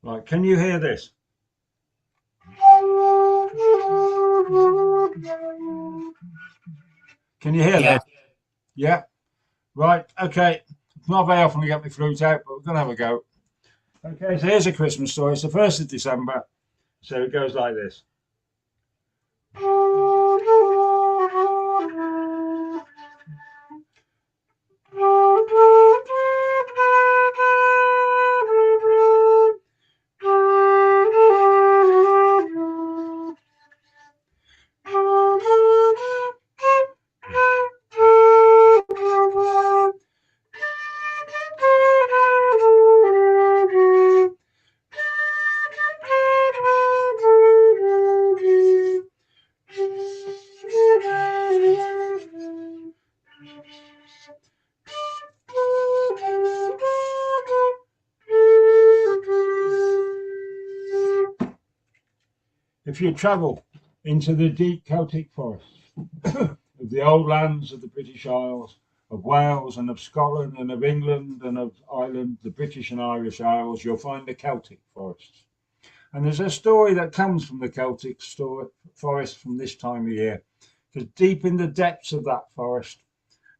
Right, can you hear this? Can you hear Yeah. that? Yeah. Right. Okay. It's not very often we get my flute out, but we're gonna have a go. Okay. So here's a Christmas story. It's the 1st of December. So it goes like this. If you travel into the deep Celtic forests of the old lands of the British Isles, of Wales and of Scotland and of England and of Ireland, the British and Irish Isles, you'll find the Celtic forests. And there's a story that comes from the Celtic forest from this time of year, because deep in the depths of that forest,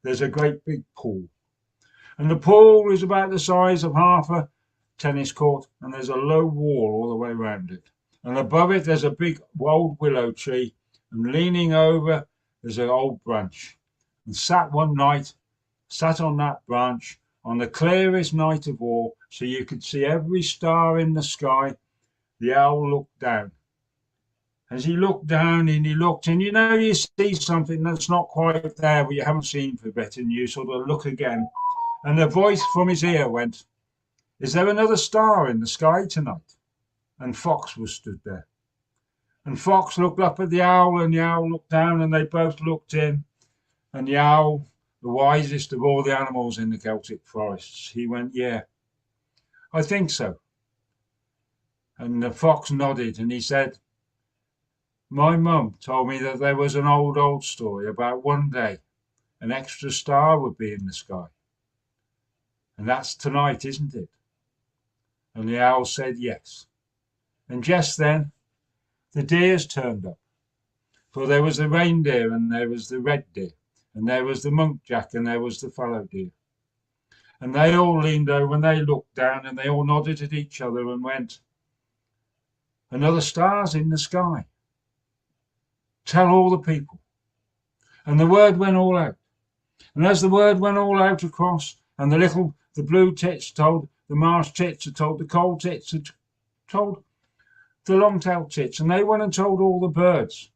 there's a great big pool. And the pool is about the size of half a tennis court, and there's a low wall all the way around it. And above it, there's a big old willow tree, and leaning over, there's an old branch. And sat on that branch on the clearest night of all, so you could see every star in the sky. The owl looked down. As he looked down and he looked, and you see something that's not quite there, but you haven't seen for a bit, and you sort of look again. And a voice from his ear went, "Is there another star in the sky tonight?" And Fox was stood there. And Fox looked up at the owl, and the owl looked down, and they both looked in. And the owl, the wisest of all the animals in the Celtic forests, he went, "Yeah, I think so." And the fox nodded, and he said, "My mum told me that there was an old story about one day an extra star would be in the sky. And that's tonight, isn't it?" And the owl said yes. And just then the deers turned up. For there was the reindeer, and there was the red deer, and there was the muntjac, and there was the fallow deer. And they all leaned over and they looked down, and they all nodded at each other and went, "Another star's in the sky. Tell all the people." And the word went all out. And as the word went all out across, and the blue tits told the marsh tits, had told the coal tits, had told the long-tailed tits, and they went and told all the birds.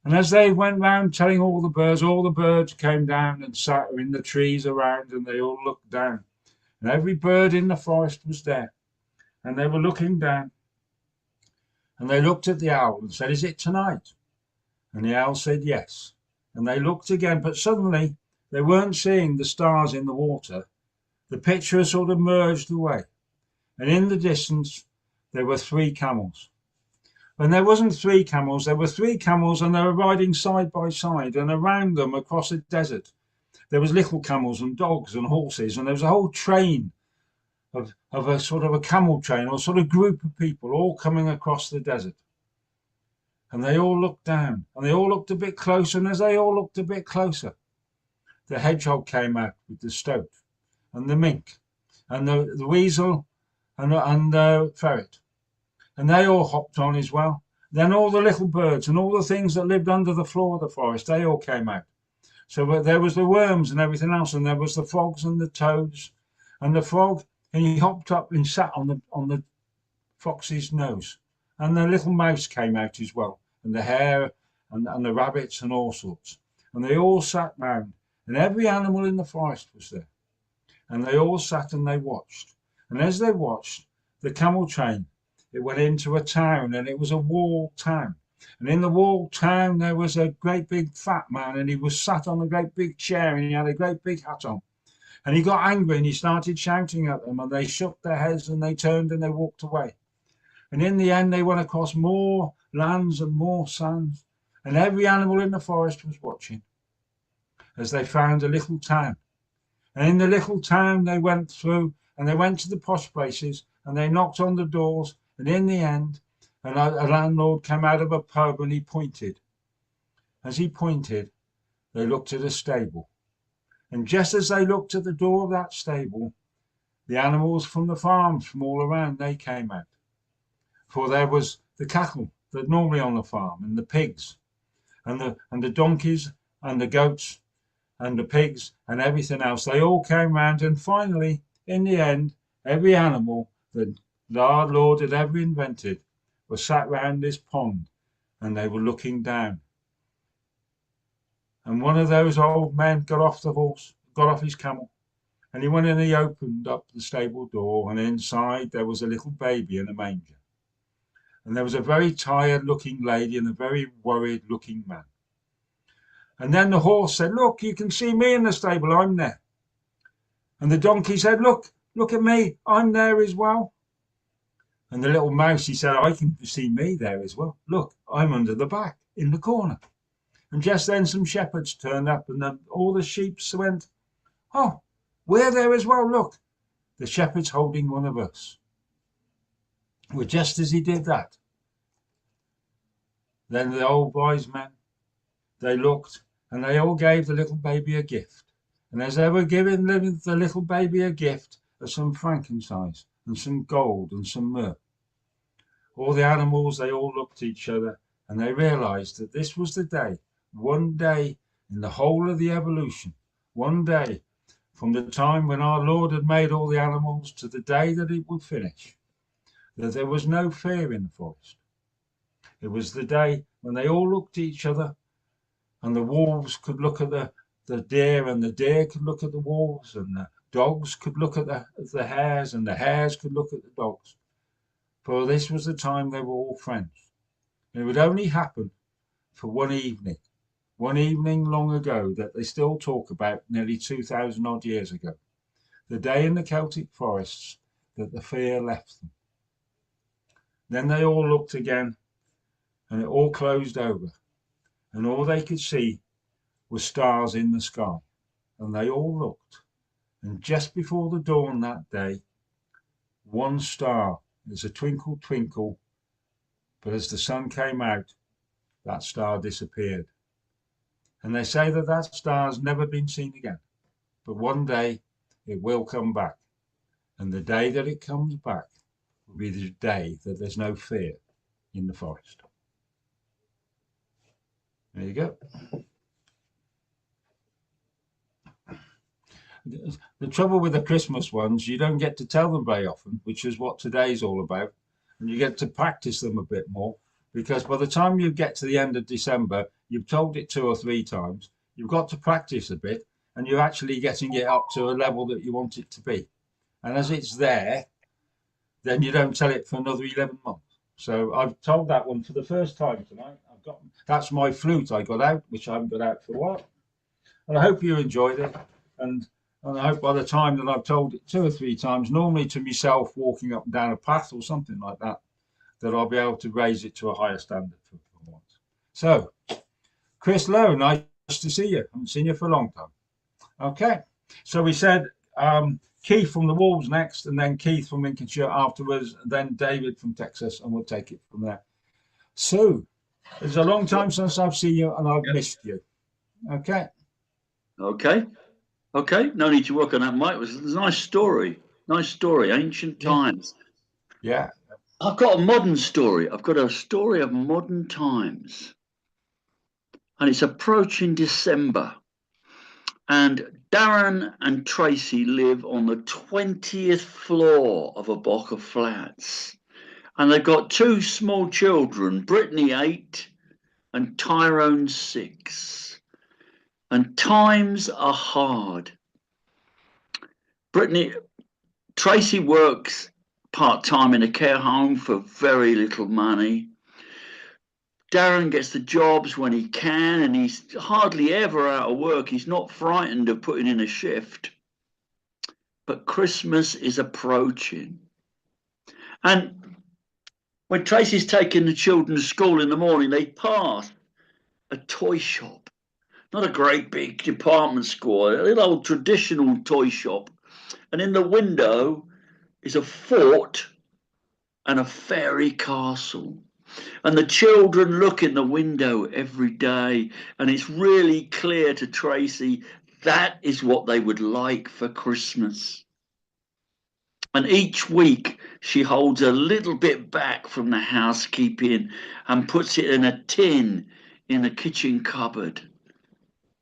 And as they went round telling all the birds came down and sat in the trees around, and they all looked down. And every bird in the forest was there, and they were looking down. And they looked at the owl and said, "Is it tonight?" And the owl said yes. And they looked again, but suddenly they weren't seeing the stars in the water. The picture sort of merged away. And in the distance, there were three camels. And there wasn't three camels, there were three camels, and they were riding side by side. And around them, across a desert, there was little camels and dogs and horses. And there was a whole train of a sort of a camel train, or a sort of group of people all coming across the desert. And they all looked down, and they all looked a bit closer. And as they all looked a bit closer, the hedgehog came out with the stoat, and the mink, and the weasel, and the ferret. And they all hopped on as well. Then all the little birds and all the things that lived under the floor of the forest, they all came out. So there was the worms and everything else, and there was the frogs and the toads. And the frog, and he hopped up and sat on the fox's nose. And the little mouse came out as well, and the hare, and the rabbits, and all sorts. And they all sat round, and every animal in the forest was there. And they all sat and they watched. And as they watched, the camel train, it went into a town, and it was a walled town. And in the walled town, there was a great big fat man, and he was sat on a great big chair, and he had a great big hat on. And he got angry, and he started shouting at them, and they shook their heads, and they turned, and they walked away. And in the end, they went across more lands and more sands, and every animal in the forest was watching as they found a little town. And in the little town, they went through, and they went to the posh places, and they knocked on the doors, And in the end, a landlord came out of a pub and he pointed. As he pointed, they looked at a stable. And just as they looked at the door of that stable, the animals from the farms from all around, they came out. For there was the cattle that normally on the farm, and the pigs, and the donkeys, and the goats, and the pigs, and everything else. They all came round, and finally, in the end, every animal that our Lord had ever invented was sat round this pond, and they were looking down. And one of those old men got off the horse, got off his camel, and he went and he opened up the stable door, and inside there was a little baby in a manger. And there was a very tired looking lady and a very worried looking man. And then the horse said, "Look, you can see me in the stable, I'm there." And the donkey said, "Look at me, I'm there as well." And the little mouse, he said, "I can see me there as well. Look, I'm under the back in the corner." And just then some shepherds turned up, and then all the sheep went, "Oh, we're there as well, look. The shepherd's holding one of us." Well, just as he did that, then the old wise men, they looked, and they all gave the little baby a gift. And as they were giving the little baby a gift of some frankincense and some gold and some myrrh, all the animals, they all looked at each other, and they realized that this was the day, one day in the whole of the evolution, one day from the time when our Lord had made all the animals to the day that it would finish, that there was no fear in the forest. It was the day when they all looked at each other, and the wolves could look at the deer, and the deer could look at the wolves, and the dogs could look at the hares, and the hares could look at the dogs. For this was the time they were all friends. And it would only happen for one evening long ago that they still talk about, nearly 2,000 odd years ago. The day in the Celtic forests that the fear left them. Then they all looked again, and it all closed over, and all they could see were stars in the sky. And they all looked, and just before the dawn that day, one star, as a twinkle, twinkle, but as the sun came out, that star disappeared. And they say that that star has never been seen again, but one day it will come back. And the day that it comes back will be the day that there's no fear in the forest. There you go. The trouble with the Christmas ones, you don't get to tell them very often, which is what today's all about. And you get to practice them a bit more, because by the time you get to the end of December, you've told it 2 or 3 times, you've got to practice a bit, and you're actually getting it up to a level that you want it to be. And as it's there, then you don't tell it for another 11 months. So I've told that one for the first time tonight. That's my flute I got out, which I haven't got out for a while. And I hope you enjoyed it. And I hope by the time that I've told it 2 or 3 times, normally to myself walking up and down a path or something like that, that I'll be able to raise it to a higher standard for once. So, Chris Lowe, nice to see you. I haven't seen you for a long time. Okay, so we said Keith from the Wolves next, and then Keith from Lincolnshire afterwards, and then David from Texas, and we'll take it from there. Sue, it's a long time since I've seen you, and I've missed you. Okay. Okay, no need to work on that, Mike. It was a nice story, ancient times. Yeah. I've got a modern story. I've got a story of modern times. And it's approaching December. And Darren and Tracy live on the 20th floor of a block of flats. And they've got 2 small children, Brittany 8 and Tyrone 6. And times are hard. Tracy works part-time in a care home for very little money. Darren gets the jobs when he can, and he's hardly ever out of work. He's not frightened of putting in a shift. But Christmas is approaching. And when Tracy's taking the children to school in the morning, they pass a toy shop. Not a great big department store, a little old traditional toy shop. And in the window is a fort and a fairy castle. And the children look in the window every day, and it's really clear to Tracy that is what they would like for Christmas. And each week she holds a little bit back from the housekeeping and puts it in a tin in the kitchen cupboard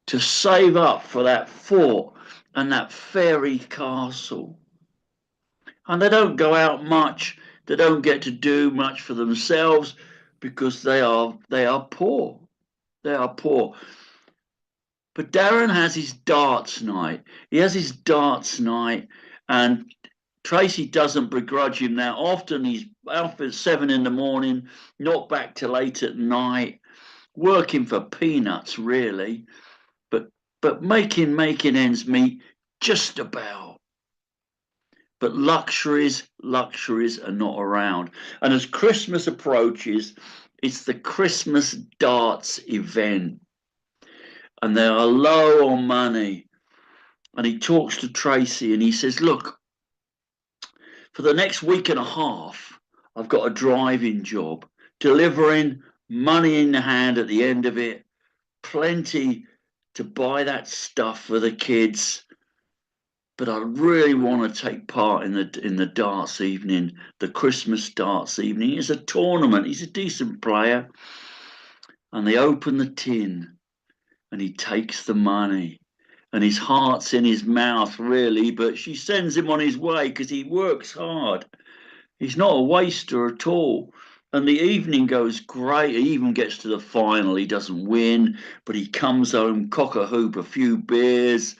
to save up for that fort and that fairy castle. And they don't go out much. They don't get to do much for themselves because they are poor. They are poor. But Darren has his darts night. He has his darts night, and Tracy doesn't begrudge him that often. He's out at 7 in the morning, not back till 8 at night, working for peanuts, really, but making ends meet just about. But luxuries are not around. And as Christmas approaches, it's the Christmas darts event. And they are low on money. And he talks to Tracy and he says, look, for the next week and a half, I've got a driving job, delivering money in the hand at the end of it, plenty to buy that stuff for the kids. But I really want to take part in the darts evening, the Christmas darts evening. It's a tournament. He's a decent player. And they open the tin and he takes the money. And his heart's in his mouth, really, but she sends him on his way because he works hard. He's not a waster at all. And the evening goes great. He even gets to the final. He doesn't win, but he comes home, cock-a-hoop, a few beers,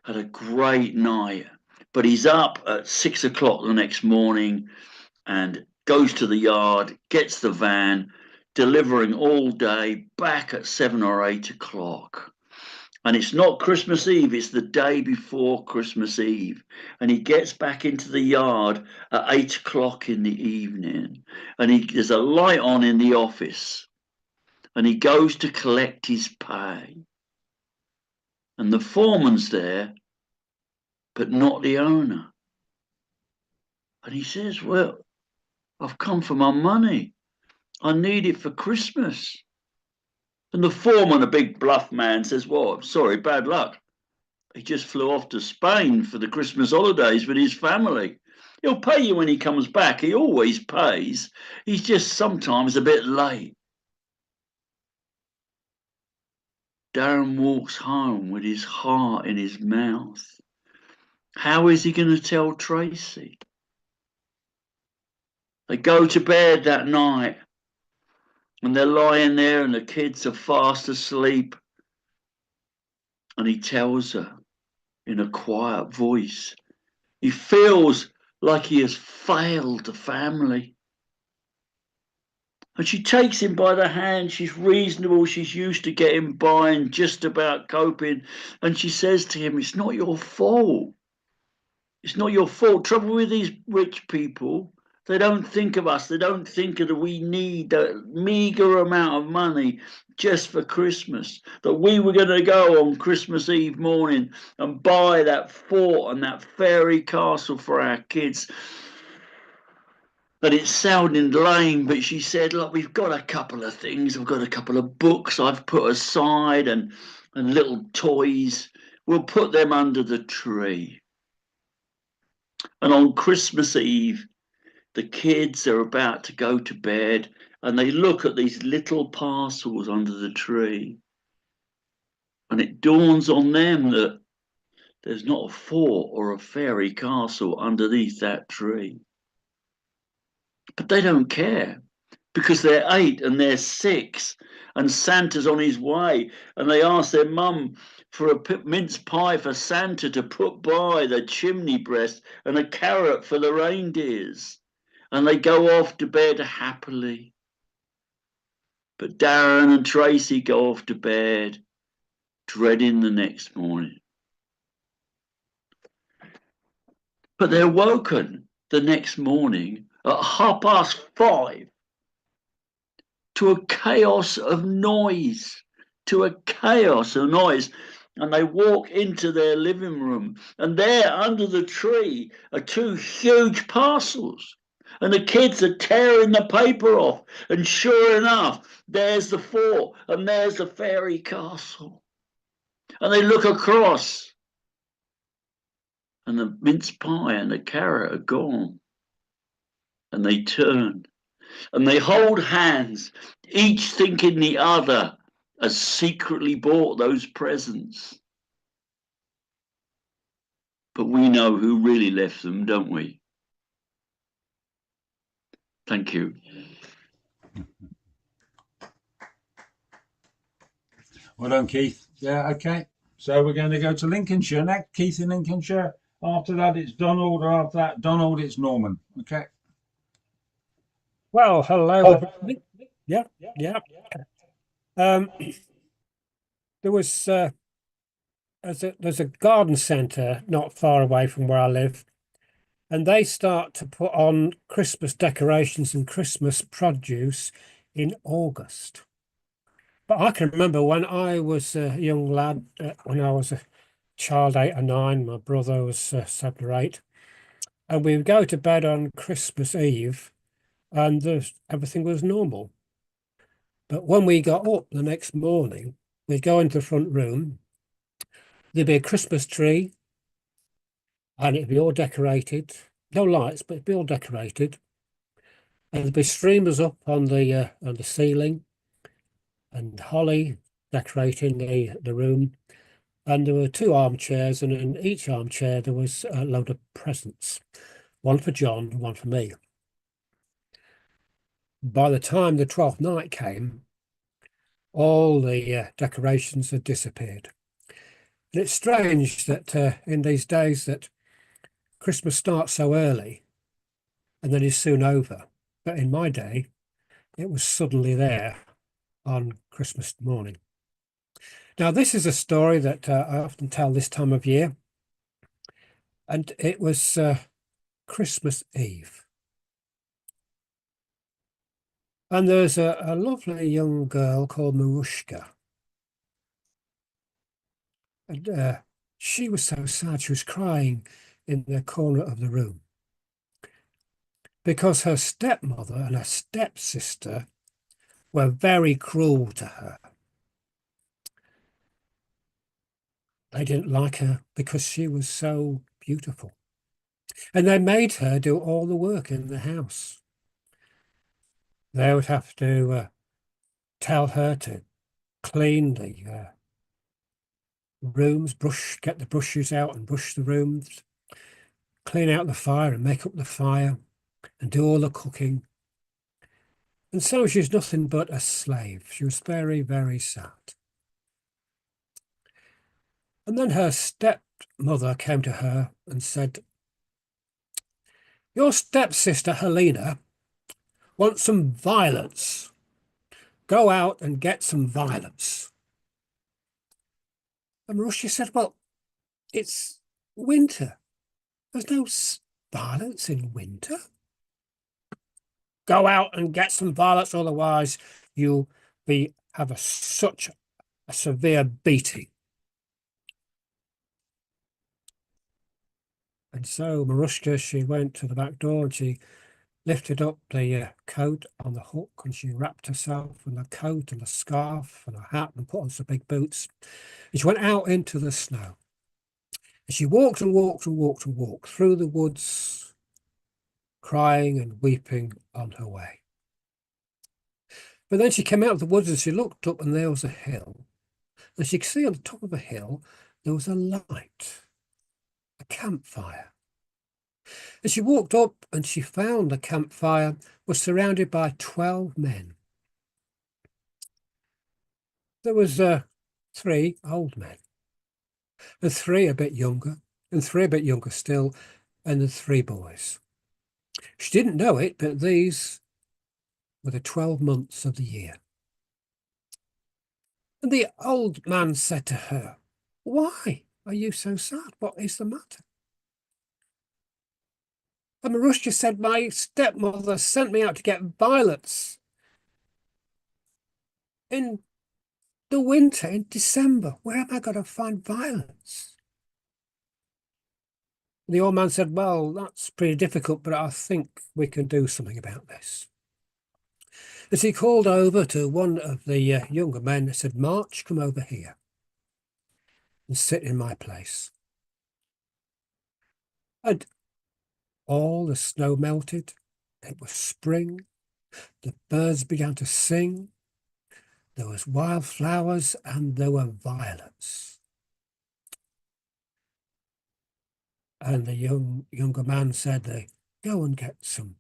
had a great night. But he's up at 6 o'clock the next morning and goes to the yard, gets the van, delivering all day, back at 7 or 8 o'clock. And it's not Christmas Eve, it's the day before Christmas Eve. And he gets back into the yard at 8 o'clock in the evening. And there's a light on in the office. And he goes to collect his pay. And the foreman's there, but not the owner. And he says, well, I've come for my money. I need it for Christmas. And the foreman, a big bluff man, says, well, sorry, bad luck. He just flew off to Spain for the Christmas holidays with his family. He'll pay you when he comes back. He always pays. He's just sometimes a bit late. Darren walks home with his heart in his mouth. How is he going to tell Tracy? They go to bed that night. And they're lying there and the kids are fast asleep. And he tells her in a quiet voice, he feels like he has failed the family. And she takes him by the hand. She's reasonable. She's used to getting by and just about coping. And she says to him, it's not your fault. It's not your fault. Trouble with these rich people, they don't think of us. They don't think that we need a meager amount of money just for Christmas. That we were going to go on Christmas Eve morning and buy that fort and that fairy castle for our kids. But it sounded lame, but she said, look, we've got a couple of things. I've got a couple of books I've put aside and little toys. We'll put them under the tree. And on Christmas Eve, the kids are about to go to bed and they look at these little parcels under the tree. And it dawns on them that there's not a fort or a fairy castle underneath that tree. But they don't care because they're 8 and they're 6 and Santa's on his way. And they ask their mum for a mince pie for Santa to put by the chimney breast and a carrot for the reindeers. And they go off to bed happily. But Darren and Tracy go off to bed, dreading the next morning. But they're woken the next morning at 5:30 to a chaos of noise, And they walk into their living room, and there under the tree are 2 huge parcels. And the kids are tearing the paper off. And sure enough, there's the fort and there's the fairy castle. And they look across, and the mince pie and the carrot are gone. And they turn and they hold hands, each thinking the other has secretly bought those presents. But we know who really left them, don't we? Thank you. Well done, Keith. Yeah, okay. So we're going to go to Lincolnshire next. Keith in Lincolnshire. After that, it's Donald. Or after that, Donald, it's Norman. Okay. Well, hello, everybody. Yeah. There was there's a garden centre not far away from where I live, and they start to put on Christmas decorations and Christmas produce in August. But I can remember when I was a young lad, when I was a child, 8 or 9, my brother was 7 or 8, and we would go to bed on Christmas Eve, and everything was normal. But when we got up the next morning, we'd go into the front room, there'd be a Christmas tree, and it'd be all decorated. No lights, but it'd be all decorated. And there'd be streamers up on the ceiling, and holly decorating the room. And there were 2 armchairs, and in each armchair there was a load of presents, one for John, one for me. By the time the 12th night came, all the decorations had disappeared. And it's strange that in these days that Christmas starts so early and then is soon over. But in my day, it was suddenly there on Christmas morning. Now, this is a story that I often tell this time of year, and it was Christmas Eve. And there's a lovely young girl called Marushka. And she was so sad, she was crying in the corner of the room because her stepmother and her stepsister were very cruel to her. They didn't like her because she was so beautiful. And they made her do all the work in the house. They would have to tell her to clean the rooms, get the brushes out and brush the rooms, clean out the fire and make up the fire and do all the cooking. And so she's nothing but a slave. She was very, very sad. And then her stepmother came to her and said, "Your stepsister Helena wants some violets. Go out and get some violets." And Marusha said, "Well, it's winter. There's no violets in winter. Go out and get some violets, otherwise you'll have such a severe beating." And so Marushka, she went to the back door and she lifted up the coat on the hook, and she wrapped herself in the coat and the scarf and a hat and put on some big boots. And she went out into the snow. And she walked and walked and walked and walked through the woods, crying and weeping on her way. But then she came out of the woods and she looked up, and there was a hill. And she could see on the top of the hill there was a light, a campfire. And she walked up and she found the campfire was surrounded by 12 men. There was 3 old men, and 3 a bit younger, and 3 a bit younger still, and the 3 boys. She didn't know it, but these were the 12 months of the year. And the old man said to her, "Why are you so sad? What is the matter?" And Marushka said, "My stepmother sent me out to get violets in the winter, in December. Where am I going to find violets?" The old man said, well, that's pretty difficult, but I think we can do something about this. As he called over to one of the younger men and said, March, come over here and sit in my place. And all the snow melted. It was spring. The birds began to sing. There was wildflowers and there were violets. And the younger man said, go and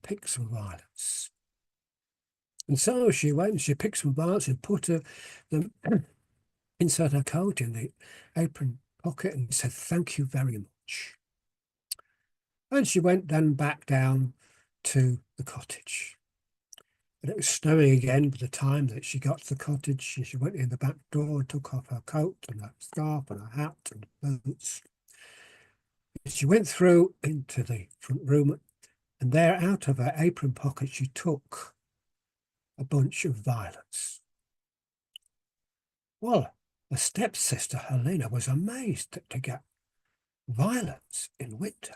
pick some violets. And so she went and she picked some violets and put them inside her coat in the apron pocket and said, thank you very much. And she went then back down to the cottage. And it was snowing again by the time that she got to the cottage, and she went in the back door and took off her coat and her scarf and her hat and boots. And she went through into the front room, and there out of her apron pocket she took a bunch of violets. Well, the stepsister Helena was amazed to get violets in winter.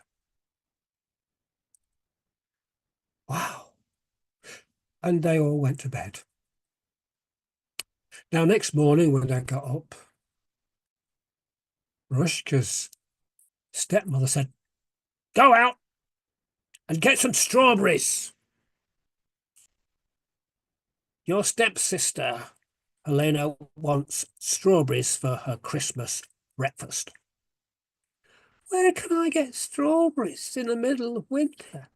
Wow. And they all went to bed. Now, next morning when they got up, Marushka's stepmother said, go out and get some strawberries. Your stepsister, Helena, wants strawberries for her Christmas breakfast. Where can I get strawberries in the middle of winter?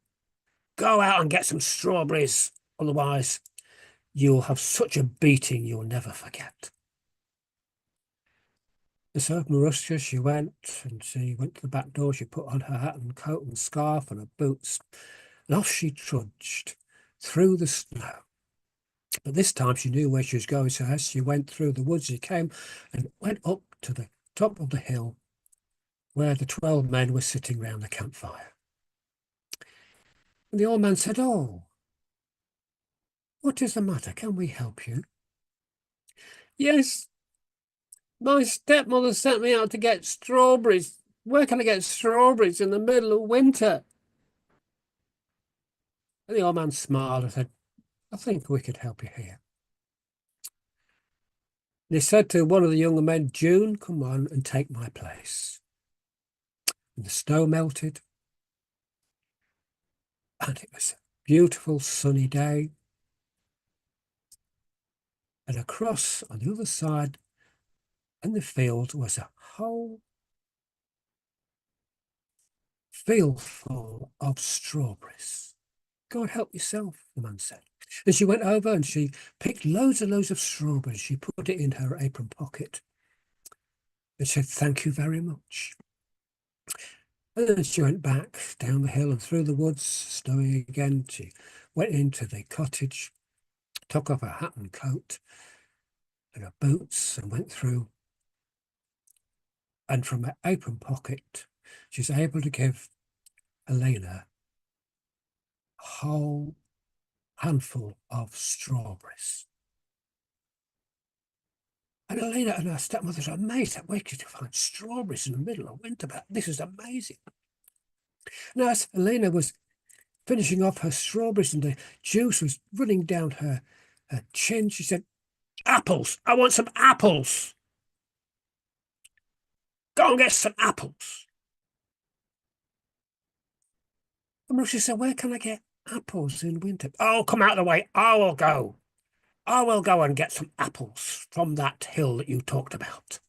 Go out and get some strawberries, otherwise you'll have such a beating you'll never forget. And so Marushka, she went to the back door, she put on her hat and coat and scarf and her boots, and off she trudged through the snow. But this time she knew where she was going, so as she went through the woods, she came and went up to the top of the hill where the 12 men were sitting round the campfire. And the old man said, oh, what is the matter? Can we help you? Yes, my stepmother sent me out to get strawberries. Where can I get strawberries in the middle of winter? And the old man smiled and said, I think we could help you here. And he said to one of the younger men, June, come on and take my place. And the snow melted. And it was a beautiful sunny day. And across on the other side in the field was a whole field full of strawberries. Go and help yourself, the man said. And she went over and she picked loads and loads of strawberries. She put it in her apron pocket and said, thank you very much. And then she went back down the hill and through the woods, snowing again. She went into the cottage, took off her hat and coat and her boots and went through. And from her apron pocket, she's able to give Helena a whole handful of strawberries. And Helena and her stepmother are amazed at where could you find strawberries in the middle of winter? But this is amazing. Now, as Helena was finishing off her strawberries and the juice was running down her chin, she said, apples, I want some apples. Go and get some apples. And Marushka said, where can I get apples in winter? Oh, come out of the way. I will go. I will go and get some apples from that hill that you talked about.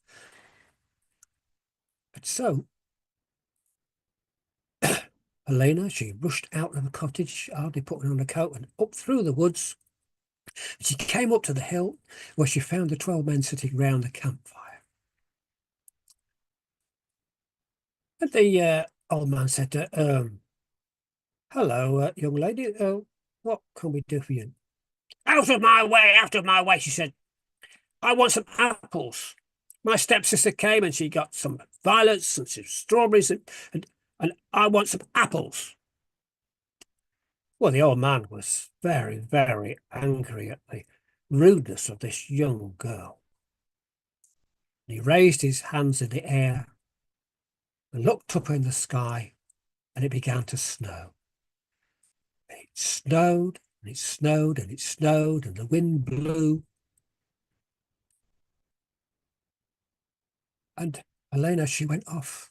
And so Helena, she rushed out of the cottage, hardly putting on a coat, and up through the woods. She came up to the hill where she found the 12 men sitting round the campfire. And the old man said, hello, young lady, what can we do for you? Out of my way, she said. I want some apples. My stepsister came and she got some violets and some strawberries and I want some apples. Well, the old man was very, very angry at the rudeness of this young girl. He raised his hands in the air and looked up in the sky and it began to snow. It snowed, and it snowed, and it snowed, and the wind blew. And Helena, she went off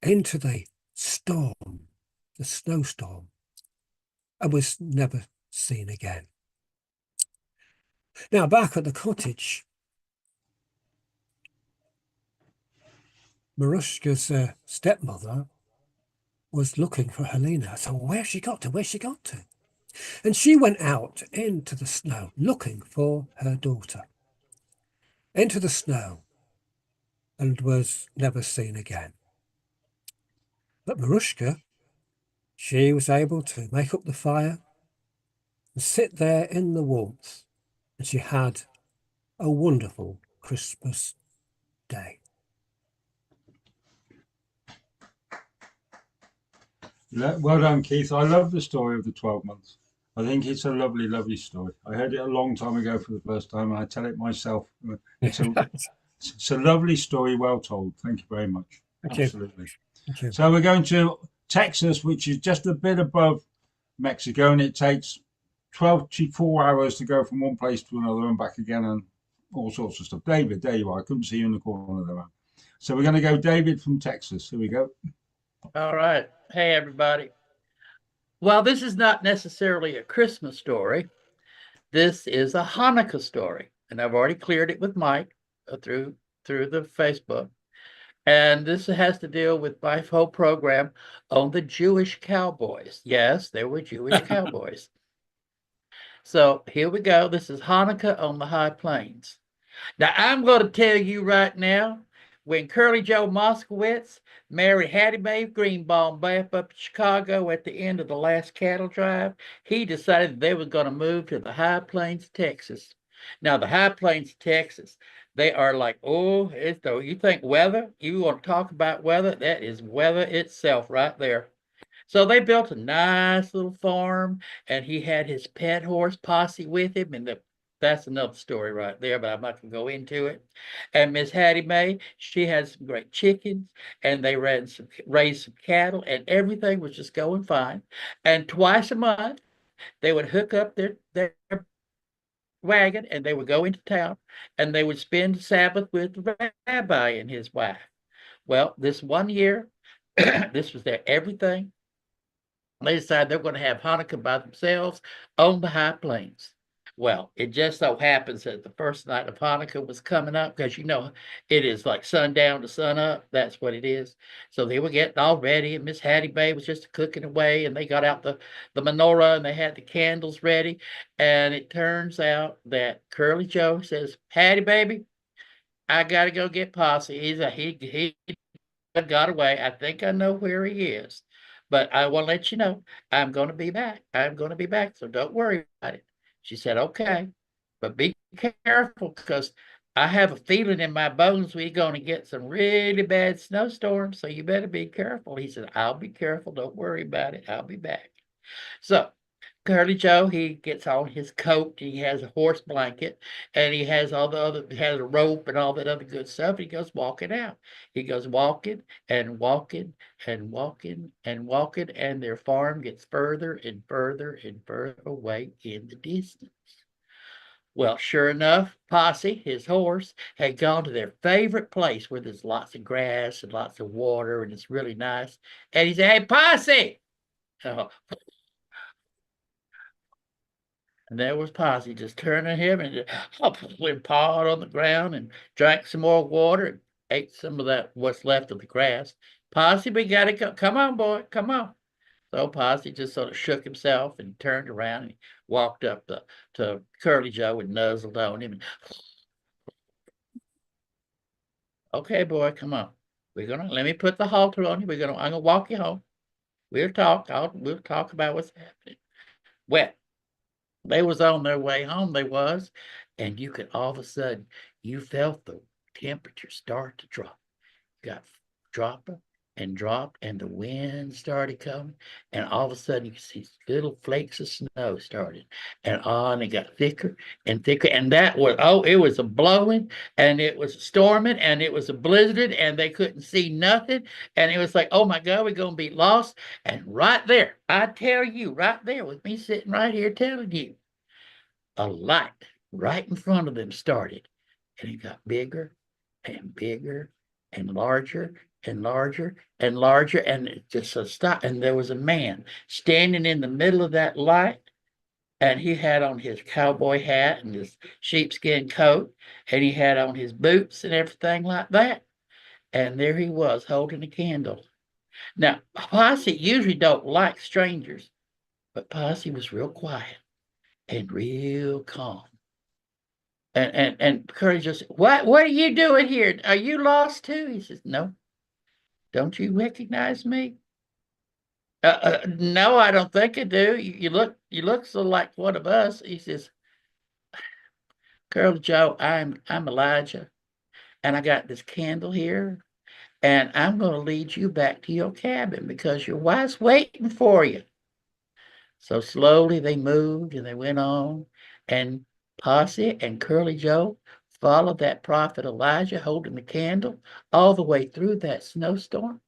into the storm, the snowstorm, and was never seen again. Now, back at the cottage, Marushka's stepmother was looking for Helena. So where's she got to? Where's she got to? And she went out into the snow looking for her daughter. Into the snow, and was never seen again. But Marushka, she was able to make up the fire and sit there in the warmth, and she had a wonderful Christmas day. Well done, Keith. I love the story of the 12 months. I think it's a lovely, lovely story. I heard it a long time ago for the first time, and I tell it myself. It's a lovely story, well told. Thank you very much. Thank you. Absolutely. Thank you. So we're going to Texas, which is just a bit above Mexico, and it takes 12 to 4 hours to go from one place to another and back again, and all sorts of stuff. David, there you are. I couldn't see you in the corner there, man. So we're going to go David from Texas. Here we go. All right. Hey, everybody. Well, this is not necessarily a Christmas story. This is a Hanukkah story. And I've already cleared it with Mike through the Facebook. And this has to deal with my whole program on the Jewish cowboys. Yes, there were Jewish cowboys. So here we go. This is Hanukkah on the High Plains. Now, I'm going to tell you right now, when Curly Joe Moskowitz married Hattie Mae Greenbaum back up in Chicago at the end of the last cattle drive, he decided they were going to move to the High Plains, Texas. Now, the High Plains, Texas, they are like, oh, you think weather? You want to talk about weather? That is weather itself right there. So they built a nice little farm, and he had his pet horse Posse with him, and that's another story right there, but I'm not going to go into it. And Miss Hattie Mae, she had some great chickens, and they raised some cattle, and everything was just going fine. And twice a month, they would hook up their wagon, and they would go into town, and they would spend Sabbath with the rabbi and his wife. Well, this one year, this was their everything. They decided they're going to have Hanukkah by themselves on the High Plains. Well, it just so happens that the first night of Hanukkah was coming up, because it is like sundown to sun up. That's what it is. So they were getting all ready, and Miss Hattie Mae was just cooking away, and they got out the menorah, and they had the candles ready. And it turns out that Curly Joe says, "Hattie, baby, I got to go get Posse. He got away. I think I know where he is. But I want to let you know, I'm going to be back. I'm going to be back. So don't worry about it." She said, "Okay, but be careful, because I have a feeling in my bones we're going to get some really bad snowstorms. So you better be careful." He said, "I'll be careful. Don't worry about it. I'll be back." So Curly Joe, he gets on his coat, he has a horse blanket, and he has has a rope and all that other good stuff. He goes walking out. He goes walking and walking and walking and walking, and their farm gets further and further and further away in the distance. Well, sure enough, Posse, his horse, had gone to their favorite place where there's lots of grass and lots of water, and it's really nice. And he said, "Hey, Posse!" And there was Posse just turning him and just pawed on the ground and drank some more water and ate some of that what's left of the grass. "Posse, we gotta go. Come on, boy, come on." So Posse just sort of shook himself and turned around and walked up to Curly Joe and nuzzled on him. "Okay, boy, come on. Let me put the halter on you. I'm gonna walk you home. We'll talk about what's happening." Well, they was on their way home, they was, and you could all of a sudden, you felt the temperature start to drop. Got dropping and dropped, and the wind started coming, and all of a sudden you could see little flakes of snow started, and on it got thicker and thicker, and that was it was a blowing, and it was storming, and it was a blizzard, and they couldn't see nothing, and it was like, oh my God, we're gonna be lost. And right there, I tell you, right there with me sitting right here telling you, a light right in front of them started, and it got bigger and bigger and larger and larger and larger, and it just stopped. And there was a man standing in the middle of that light, and he had on his cowboy hat and his sheepskin coat, and he had on his boots and everything like that. And there he was holding a candle. Now, Posse usually don't like strangers, but Posse was real quiet and real calm. And Curly just said, what are you doing here? Are you lost too? He says, no. Don't you recognize me? No, I don't think I do. You look so like one of us. He says, Curly Joe, I'm Elijah, and I got this candle here, and I'm going to lead you back to your cabin because your wife's waiting for you. So slowly they moved and they went on, and Posse and Curly Joe followed that prophet Elijah holding the candle all the way through that snowstorm.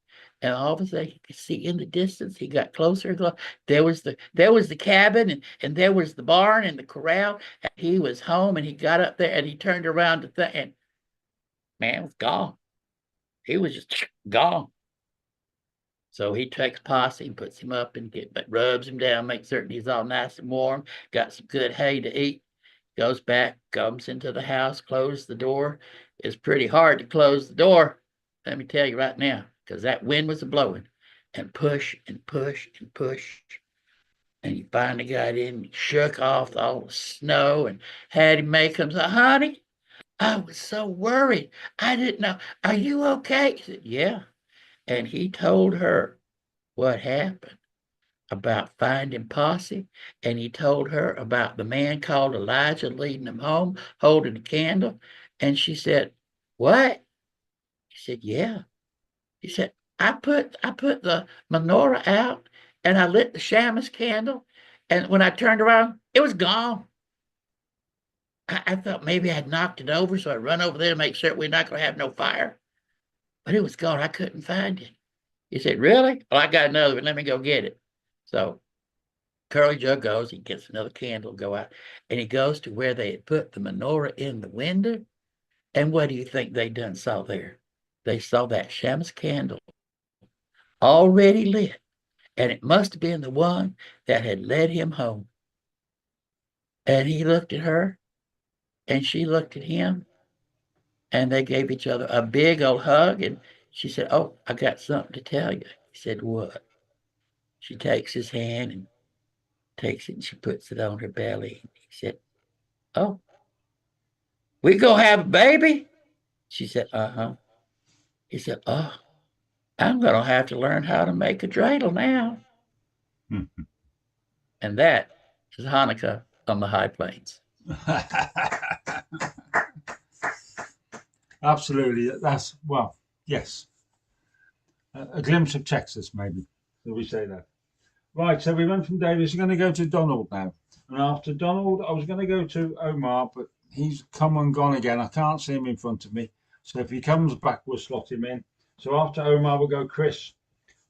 And all of a sudden you could see in the distance, he got closer and closer. There was the cabin, and there was the barn and the corral. And he was home, and he got up there and he turned around to think, and man was gone. He was just gone. So he takes Posse and puts him up and rubs him down, makes certain he's all nice and warm, got some good hay to eat, goes back, comes into the house, closes the door. It's pretty hard to close the door, let me tell you right now, because that wind was blowing, and push and push and push. And he finally got in, shook off all the snow, and had him make him say, honey, I was so worried. I didn't know. Are you okay? He said, yeah. And he told her what happened about finding Posse, and he told her about the man called Elijah leading him home, holding a candle. And she said, what? He said, yeah. He said, I put the menorah out, and I lit the shamus candle, and when I turned around, it was gone. I thought maybe I'd knocked it over, so I run over there to make sure we're not going to have no fire. But it was gone. I couldn't find it. He said, really? Well, I got another one. Let me go get it. So Curly Joe goes, he gets another candle, go out, and he goes to where they had put the menorah in the window. And what do you think they done saw there? They saw that shamus candle already lit, and it must have been the one that had led him home. And he looked at her, and she looked at him, and they gave each other a big old hug. And she said, oh, I got something to tell you. He said, what? She takes his hand and takes it, and she puts it on her belly. And he said, oh, we gonna have a baby? She said, uh-huh. He said, oh, I'm gonna have to learn how to make a dreidel now. And that is Hanukkah on the high plains. Absolutely. That's, well, yes. A glimpse of Texas, maybe. So we say that. Right, so we went from Davis. We're going to go to Donald now. And after Donald, I was going to go to Omar, but he's come and gone again. I can't see him in front of me. So if he comes back, we'll slot him in. So after Omar, we'll go Chris,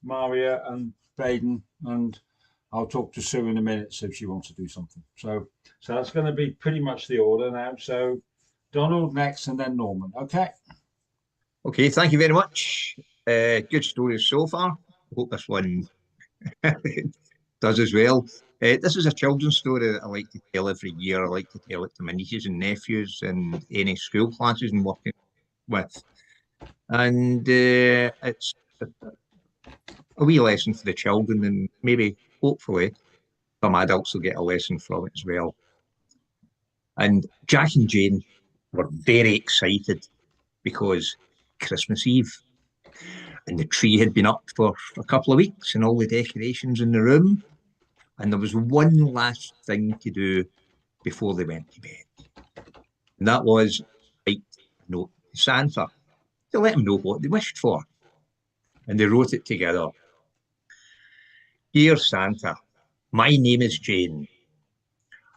Maria, and Baden. And I'll talk to Sue in a minute, see if she wants to do something. So that's going to be pretty much the order now. So Donald next, and then Norman. Okay. Okay, thank you very much. Good stories so far. Hope this one does as well. This is a children's story that I like to tell every year. I like to tell it to my nieces and nephews and any school classes I'm working with. And it's a wee lesson for the children, and maybe, hopefully, some adults will get a lesson from it as well. And Jack and Jane were very excited because Christmas Eve, and the tree had been up for a couple of weeks and all the decorations in the room, and there was one last thing to do before they went to bed, and that was write a note to Santa to let him know what they wished for. and they wrote it together. Dear Santa, my name is Jane,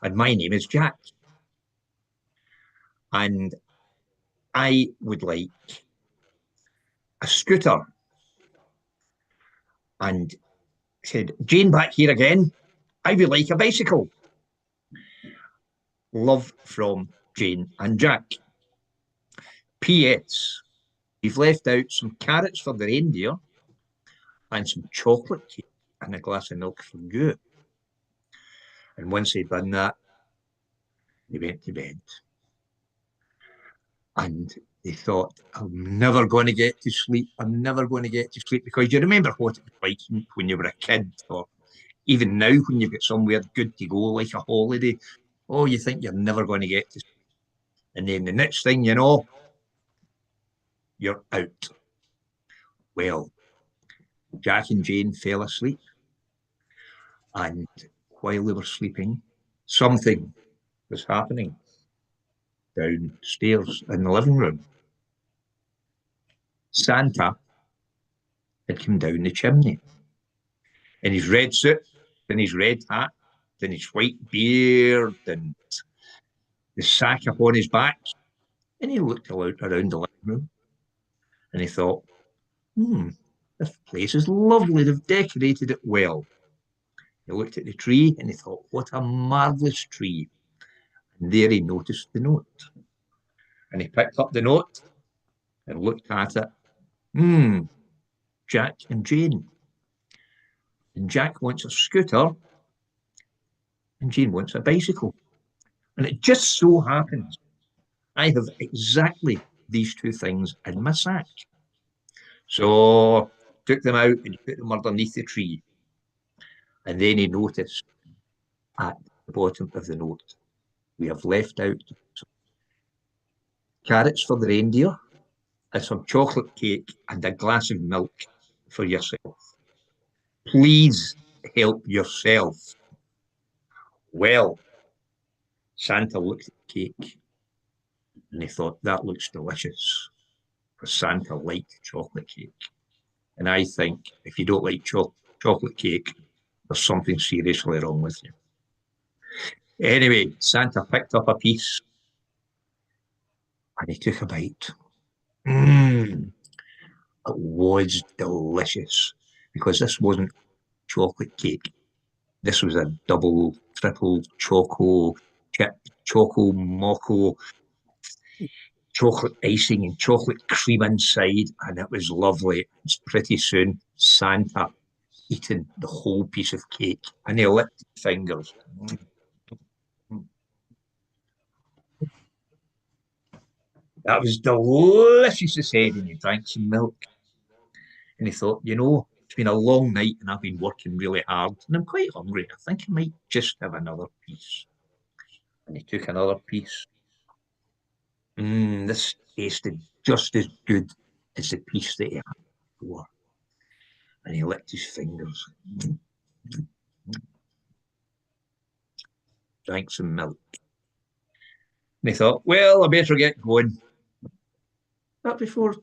and my name is Jack, and I would like a scooter. And said, Jane back here again. I would like a bicycle. Love from Jane and Jack. P.S. We've left out some carrots for the reindeer and some chocolate cake and a glass of milk for you. And once they'd done that, they went to bed. And they thought, I'm never going to get to sleep. I'm never going to get to sleep. Because you remember what it was like when you were a kid, or even now when you've got somewhere good to go, like a holiday. Oh, you think you're never going to get to sleep. And then the next thing you know, you're out. Well, Jack and Jane fell asleep. And while they were sleeping, something was happening downstairs in the living room. Santa had come down the chimney in his red suit, and his red hat, and his white beard, and the sack upon his back. And he looked around the living room, and he thought, this place is lovely. They've decorated it well. He looked at the tree, and he thought, what a marvellous tree. And there he noticed the note. And he picked up the note and looked at it. Jack and Jane. And Jack wants a scooter, and Jane wants a bicycle. And it just so happens I have exactly these two things in my sack. So took them out and put them underneath the tree. And then he noticed at the bottom of the note, we have left out some carrots for the reindeer, and some chocolate cake and a glass of milk for yourself. Please help yourself. Well, Santa looked at the cake and he thought, that looks delicious, because Santa liked chocolate cake. And I think if you don't like chocolate cake, there's something seriously wrong with you. Anyway, Santa picked up a piece and he took a bite. It was delicious, because this wasn't chocolate cake. This was a double, triple choco chip, choco moco, chocolate icing and chocolate cream inside, and it was lovely. It's pretty soon Santa eaten the whole piece of cake, and he licked his fingers. That was delicious, he said, and he drank some milk. And he thought, it's been a long night and I've been working really hard and I'm quite hungry. I think I might just have another piece. And he took another piece. This tasted just as good as the piece that he had before. And he licked his fingers. Drank some milk. And he thought, well, I better get going. But before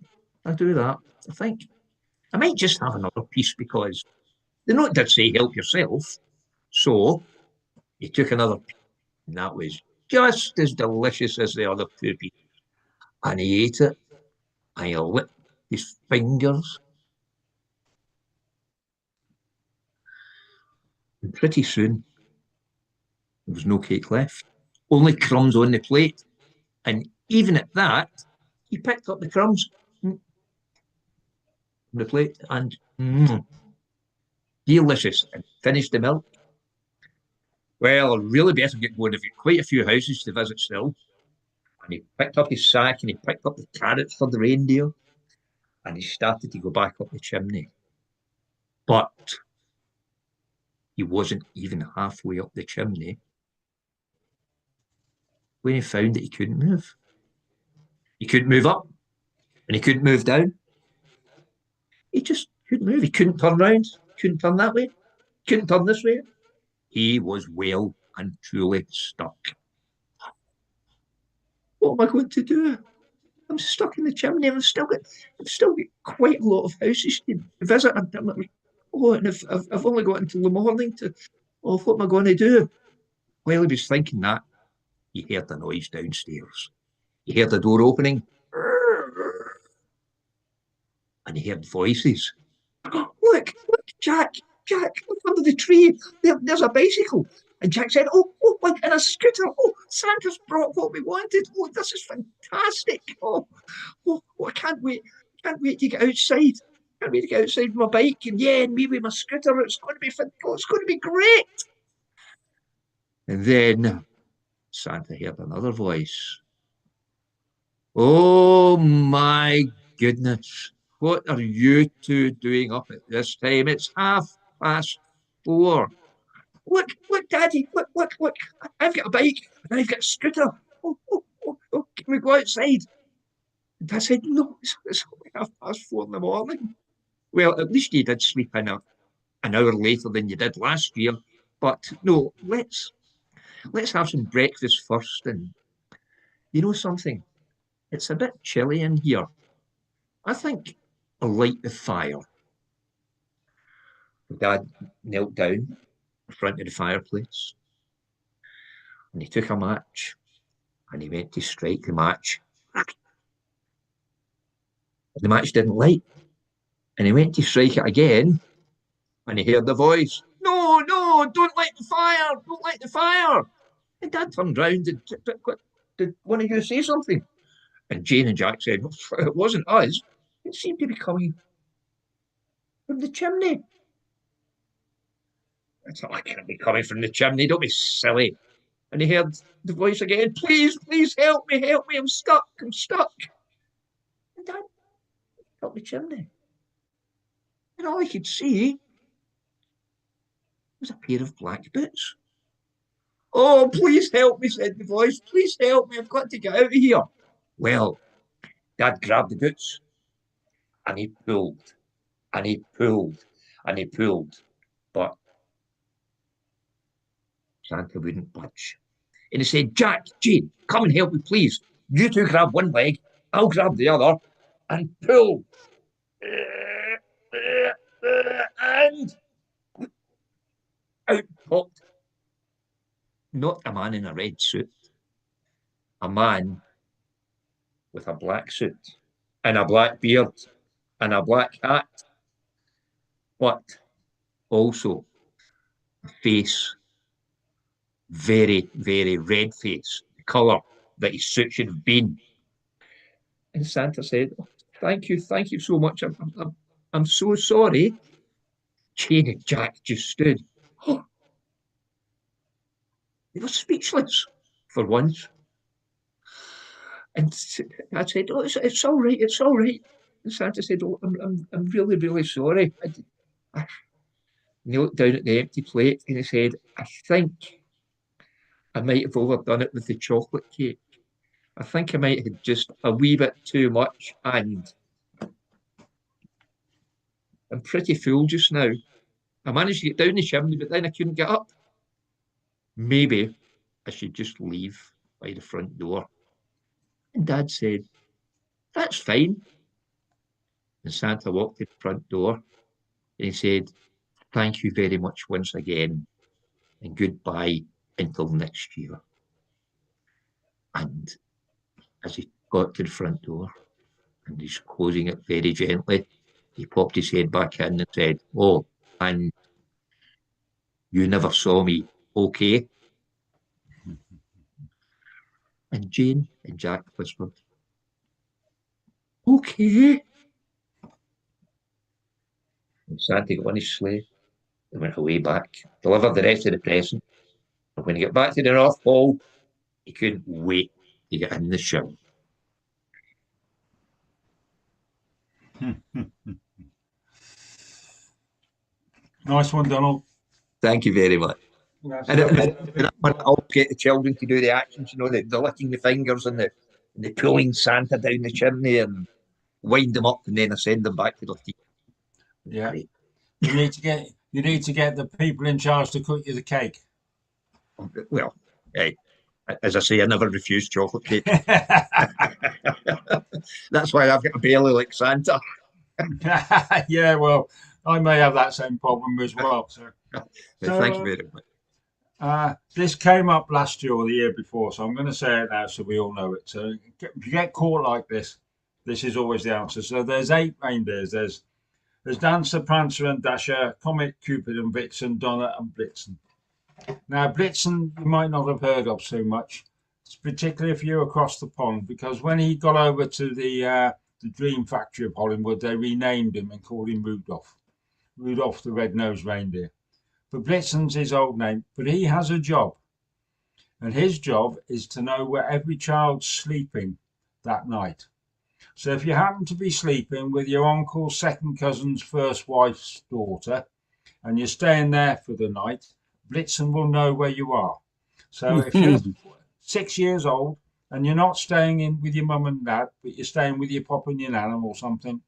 I do that, I think I might just have another piece, because the note did say help yourself. So he took another piece, and that was just as delicious as the other two pieces. And he ate it, and he licked his fingers. And pretty soon, there was no cake left, only crumbs on the plate. And even at that, he picked up the crumbs from the plate and delicious, and finished the milk. Well, I really better get going. I've got quite a few houses to visit still. And he picked up his sack and he picked up the carrots for the reindeer, and he started to go back up the chimney. But he wasn't even halfway up the chimney when he found that he couldn't move. He couldn't move up and he couldn't move down. He just couldn't move. He couldn't turn around, couldn't turn that way, couldn't turn this way. He was well and truly stuck. What am I going to do? I'm stuck in the chimney, and I've still got quite a lot of houses to visit. Oh, and I've only got until the morning to. Oh, what am I going to do? While he was thinking that, he heard a noise downstairs. He heard the door opening, and he heard voices. Look, Jack, look under the tree. There's a bicycle. And Jack said, oh, and a scooter. Oh, Santa's brought what we wanted. Oh, this is fantastic. Oh, I can't wait. Can't wait to get outside. Can't wait to get outside with my bike and me with my scooter. It's going to be it's going to be great. And then Santa heard another voice. Oh my goodness. What are you two doing up at this time? It's 4:30. Look, Daddy, look. I've got a bike and I've got a scooter. Oh, can we go outside? And I said, no, it's only 4:30 in the morning. Well, at least you did sleep in an hour later than you did last year. But no, let's have some breakfast first. And you know something? It's a bit chilly in here. I think I'll light the fire. Dad knelt down in front of the fireplace and he took a match and he went to strike the match. The match didn't light. And he went to strike it again and he heard the voice, no, don't light the fire, don't light the fire. And Dad turned round and did one of you say something? And Jane and Jack said, it wasn't us. It seemed to be coming from the chimney. I thought, I can't be coming from the chimney, don't be silly. And he heard the voice again, please help me, I'm stuck. And Dad up the chimney. And all I could see was a pair of black boots. Oh, please help me, said the voice. Please help me, I've got to get out of here. Well, Dad grabbed the boots and he pulled and he pulled and he pulled. But Santa wouldn't budge. And he said, Jack, Jane, come and help me, please. You two grab one leg, I'll grab the other, and pull. And out popped not a man in a red suit, a man with a black suit and a black beard and a black hat, but also a face, very, very red face, the colour that his suit should have been. And Santa said, oh, thank you so much. I'm so sorry. Jane and Jack just stood. Oh. They were speechless for once. And I said, oh, it's all right, it's all right. And Santa said, oh, I'm really, really sorry. I knelt down at the empty plate and he said, I think I might have overdone it with the chocolate cake. I think I might have just a wee bit too much and I'm pretty full just now. I managed to get down the chimney, but then I couldn't get up. Maybe I should just leave by the front door. And Dad said, that's fine. And Santa walked to the front door and he said, thank you very much once again and goodbye until next year. And as he got to the front door and he's closing it very gently, he popped his head back in and said, oh, and you never saw me, okay? And Jane and Jack whispered, okay. And Santa got on his sleigh and went away back, delivered the rest of the present. And when he got back to the North Pole, he couldn't wait to get in the shower. Nice one, Donald. Thank you very much. That's And lovely. I'll get the children to do the actions, you know, the licking the fingers and the pulling Santa down the chimney and wind them up and then I send them back to their team. Yeah. You need to get the people in charge to cook you the cake. Well, hey, As I say, I never refuse chocolate cake. That's why I've got a belly like Santa. Yeah, well, I may have that same problem as well. So, Thank you so very much. this came up last year or the year before, so I'm going to say it now so we all know it. So if you get caught like this is always the answer. So there's 8 reindeers. There's Dancer, Prancer, and Dasher, Comet, Cupid, and Vixen, Donner, and Blitzen. Now, Blitzen, you might not have heard of so much, particularly if you're across the pond, because when he got over to the Dream Factory of Hollywood, they renamed him and called him Rudolph. Rudolph the Red-Nosed Reindeer. But Blitzen's his old name, but he has a job. And his job is to know where every child's sleeping that night. So if you happen to be sleeping with your uncle's second cousin's first wife's daughter, and you're staying there for the night, Blitzen will know where you are. So if you're 6 years old and you're not staying in with your mum and dad, but you're staying with your pop and your nan or something,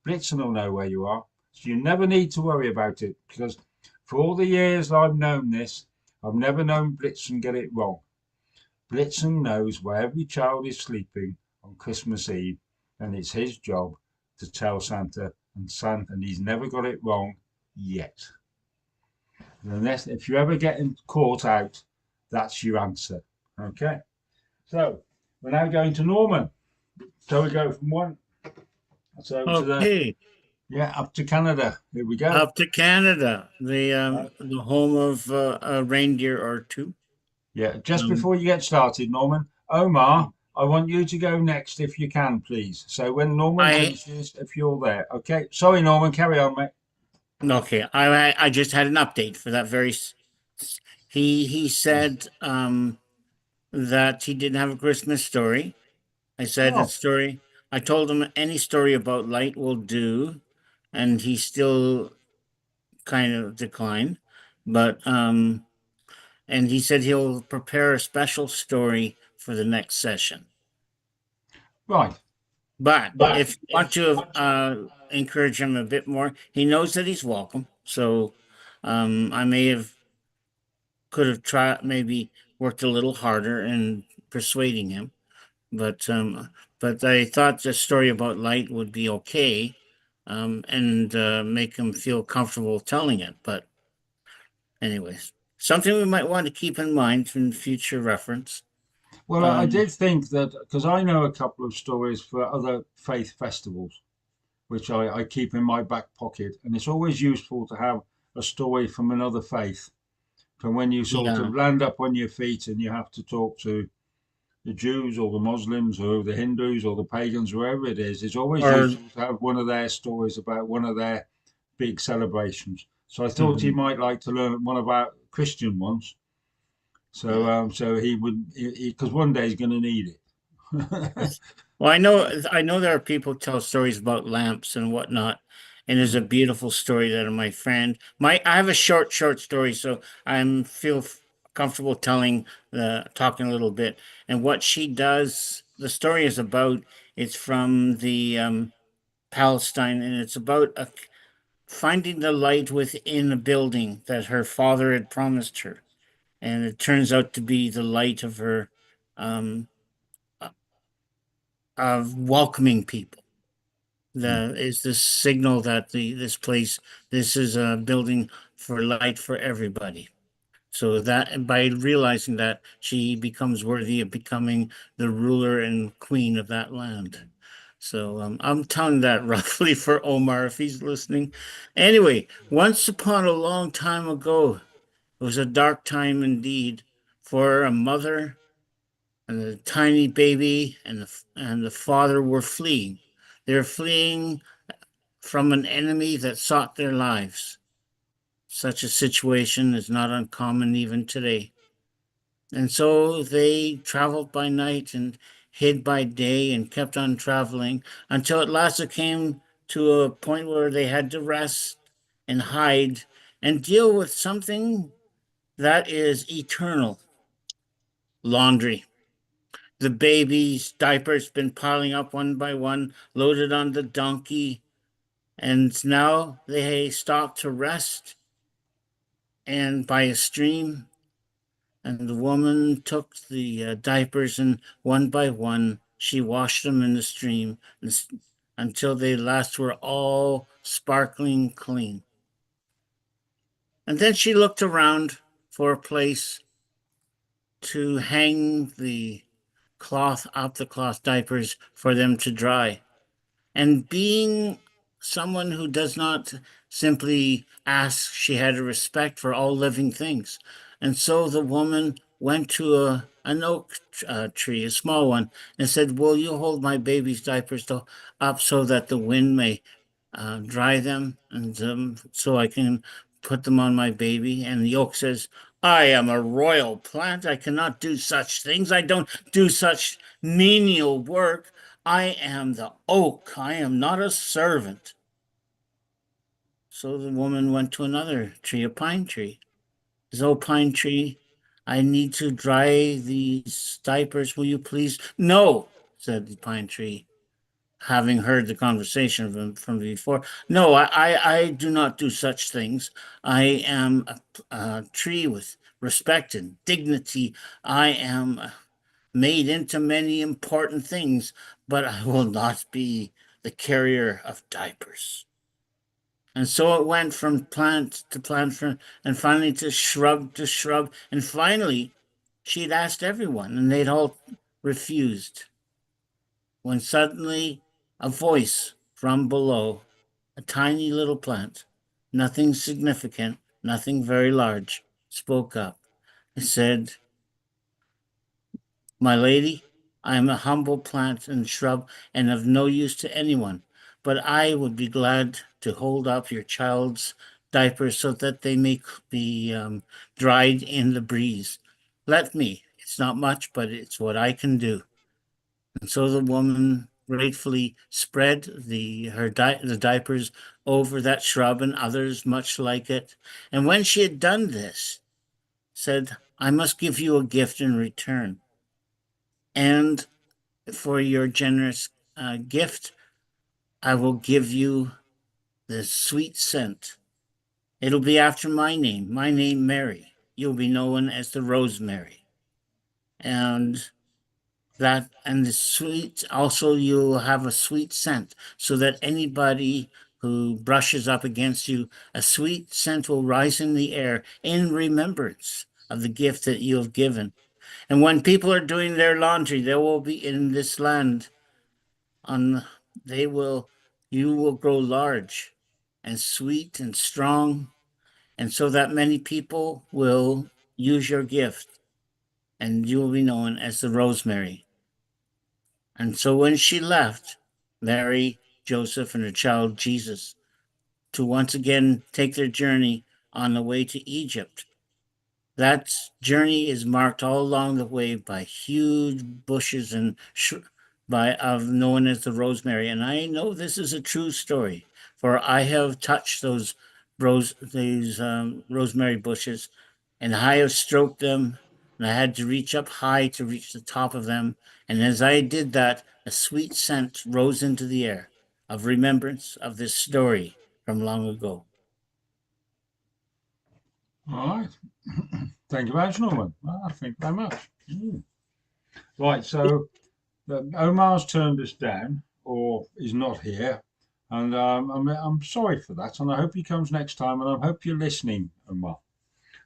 Blitzen will know where you are. So you never need to worry about it, because for all the years I've known this, I've never known Blitzen get it wrong. Blitzen knows where every child is sleeping on Christmas Eve, and it's his job to tell Santa, and he's never got it wrong yet. Unless if you ever get caught out, that's your answer. Okay. So we're now going to Norman. So we go from one. So Okay, up to Canada. Here we go. up to Canada, the home of a reindeer or two. Yeah. Just before you get started, Norman, Omar, I want you to go next if you can, please. So when Norman finishes, if you're there. Okay. Sorry, Norman. Carry on, mate. Okay, I just had an update for that very. He said that he didn't have a Christmas story. I said Oh. a story. I told him any story about light will do, and he still kind of declined. But and he said he'll prepare a special story for the next session. Right. But if you want to encourage him a bit more, he knows that he's welcome. So I could have tried, maybe worked a little harder in persuading him. But I thought the story about light would be okay, and make him feel comfortable telling it. But anyways, something we might want to keep in mind for future reference. Well, I did think that, because I know a couple of stories for other faith festivals, which I keep in my back pocket. And it's always useful to have a story from another faith. From when you sort of land up on your feet and you have to talk to the Jews or the Muslims or the Hindus or the pagans, whoever it is, it's always useful to have one of their stories about one of their big celebrations. So I thought he might like to learn one about Christian ones. So so he would, because one day he's going to need it. Well, I know there are people who tell stories about lamps and whatnot, and there's a beautiful story that my friend, I have a short story, so I'm feel comfortable talking a little bit. And what she does, the story is about, it's from the Palestine, and it's about finding the light within a building that her father had promised her, and it turns out to be the light of her of welcoming people. Is this signal that this is a building for light for everybody. So that by realizing that, she becomes worthy of becoming the ruler and queen of that land. So I'm telling that roughly for Omar if he's listening. Anyway, once upon a long time ago, it was a dark time indeed for a mother and the tiny baby and the father were fleeing. They're fleeing from an enemy that sought their lives. Such a situation is not uncommon even today. And so they traveled by night and hid by day and kept on traveling until at last it came to a point where they had to rest and hide and deal with something that is eternal: laundry. The baby's diapers been piling up one by one, loaded on the donkey, and now they stopped to rest and by a stream, And the woman took the diapers, and one by one, she washed them in the stream until they last were all sparkling clean. And then she looked around for a place to hang the cloth diapers for them to dry. And being someone who does not simply ask, she had a respect for all living things. And so the woman went to an oak tree, a small one, and said, "Will you hold my baby's diapers up so that the wind may dry them, and so I can put them on my baby?" And the oak says, "I am a royal plant. I cannot do such things. I don't do such menial work. I am the oak. I am not a servant." So the woman went to another tree, a pine tree. Says, "Oh, pine tree, I need to dry these diapers. Will you please?" "No," said the pine tree, having heard the conversation from before. "No, I do not do such things. I am a tree with respect and dignity. I am made into many important things, but I will not be the carrier of diapers." And so it went from plant to plant, and finally to shrub, and finally she'd asked everyone, and they'd all refused. When suddenly a voice from below, a tiny little plant, nothing significant, nothing very large, spoke up. It said, "My lady, I am a humble plant and shrub and of no use to anyone, but I would be glad to hold up your child's diapers so that they may be dried in the breeze. Let me. It's not much, but it's what I can do." And so the woman gratefully spread the diapers over that shrub and others much like it. And when she had done this, said, "I must give you a gift in return. And for your generous gift, I will give you the sweet scent. It'll be after my name, Mary. You'll be known as the Rosemary. And the sweet, also you'll have a sweet scent, so that anybody who brushes up against you, a sweet scent will rise in the air in remembrance of the gift that you have given. And when people are doing their laundry, there will be in this land, you will grow large and sweet and strong, and so that many people will use your gift, and you will be known as the Rosemary." And so when she left, Mary, Joseph, and her child Jesus, to once again take their journey on the way to Egypt, that journey is marked all along the way by huge bushes and known as the rosemary. And I know this is a true story, for I have touched those rosemary bushes, and I have stroked them, and I had to reach up high to reach the top of them. And as I did that, a sweet scent rose into the air of remembrance of this story from long ago. All right. Thank you very much, Norman. Thank you very much. Right, so Omar's turned us down, or is not here, and I'm sorry for that, and I hope he comes next time, and I hope you're listening, Omar.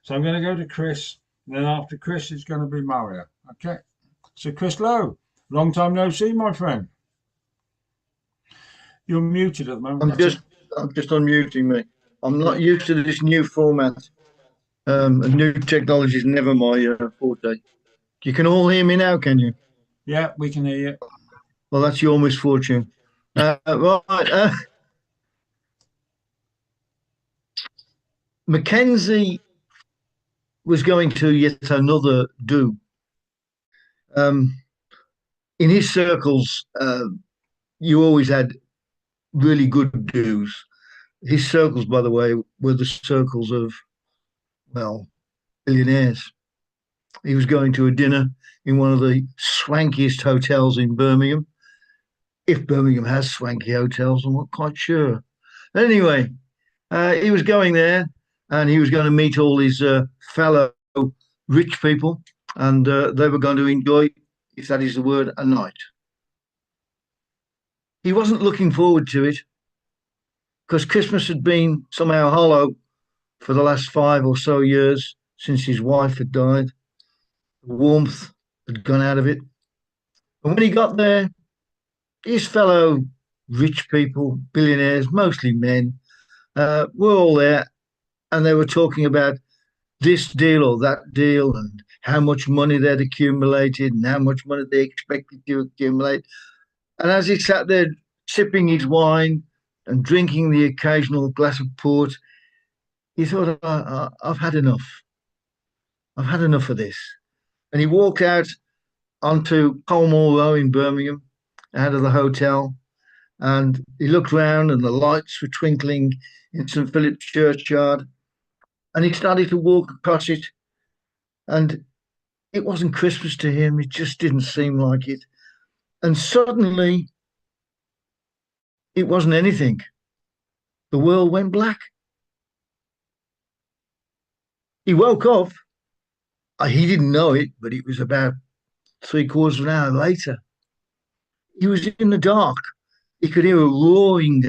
So I'm going to go to Chris, and then after Chris it's going to be Mario. Okay. So Chris Lowe, long time no see, my friend. You're muted at the moment. I'm just unmuting me. I'm not used to this new format. New technology is never my forte. You can all hear me now, can you? Yeah, we can hear you. Well, that's your misfortune. Right. Mackenzie was going to yet another do. In his circles, you always had really good do's. His circles, by the way, were the circles of, well, billionaires. He was going to a dinner in one of the swankiest hotels in Birmingham. If Birmingham has swanky hotels, I'm not quite sure. Anyway, he was going there, and he was going to meet all his fellow rich people, and they were going to enjoy, if that is the word, a night. He wasn't looking forward to it because Christmas had been somehow hollow for the last 5 or so years since his wife had died. The warmth had gone out of it. And when he got there, his fellow rich people, billionaires, mostly men, were all there, and they were talking about this deal or that deal and how much money they'd accumulated and how much money they expected to accumulate. And as he sat there sipping his wine and drinking the occasional glass of port, he thought, I've had enough. I've had enough of this. And he walked out onto Pall Mall Row in Birmingham, out of the hotel, and he looked round and the lights were twinkling in St. Philip's churchyard, and he started to walk across it, and it wasn't Christmas to him. It just didn't seem like it. And suddenly, it wasn't anything. The world went black. He woke up. He didn't know it, but it was about 3/4 of an hour later. He was in the dark. He could hear a roaring,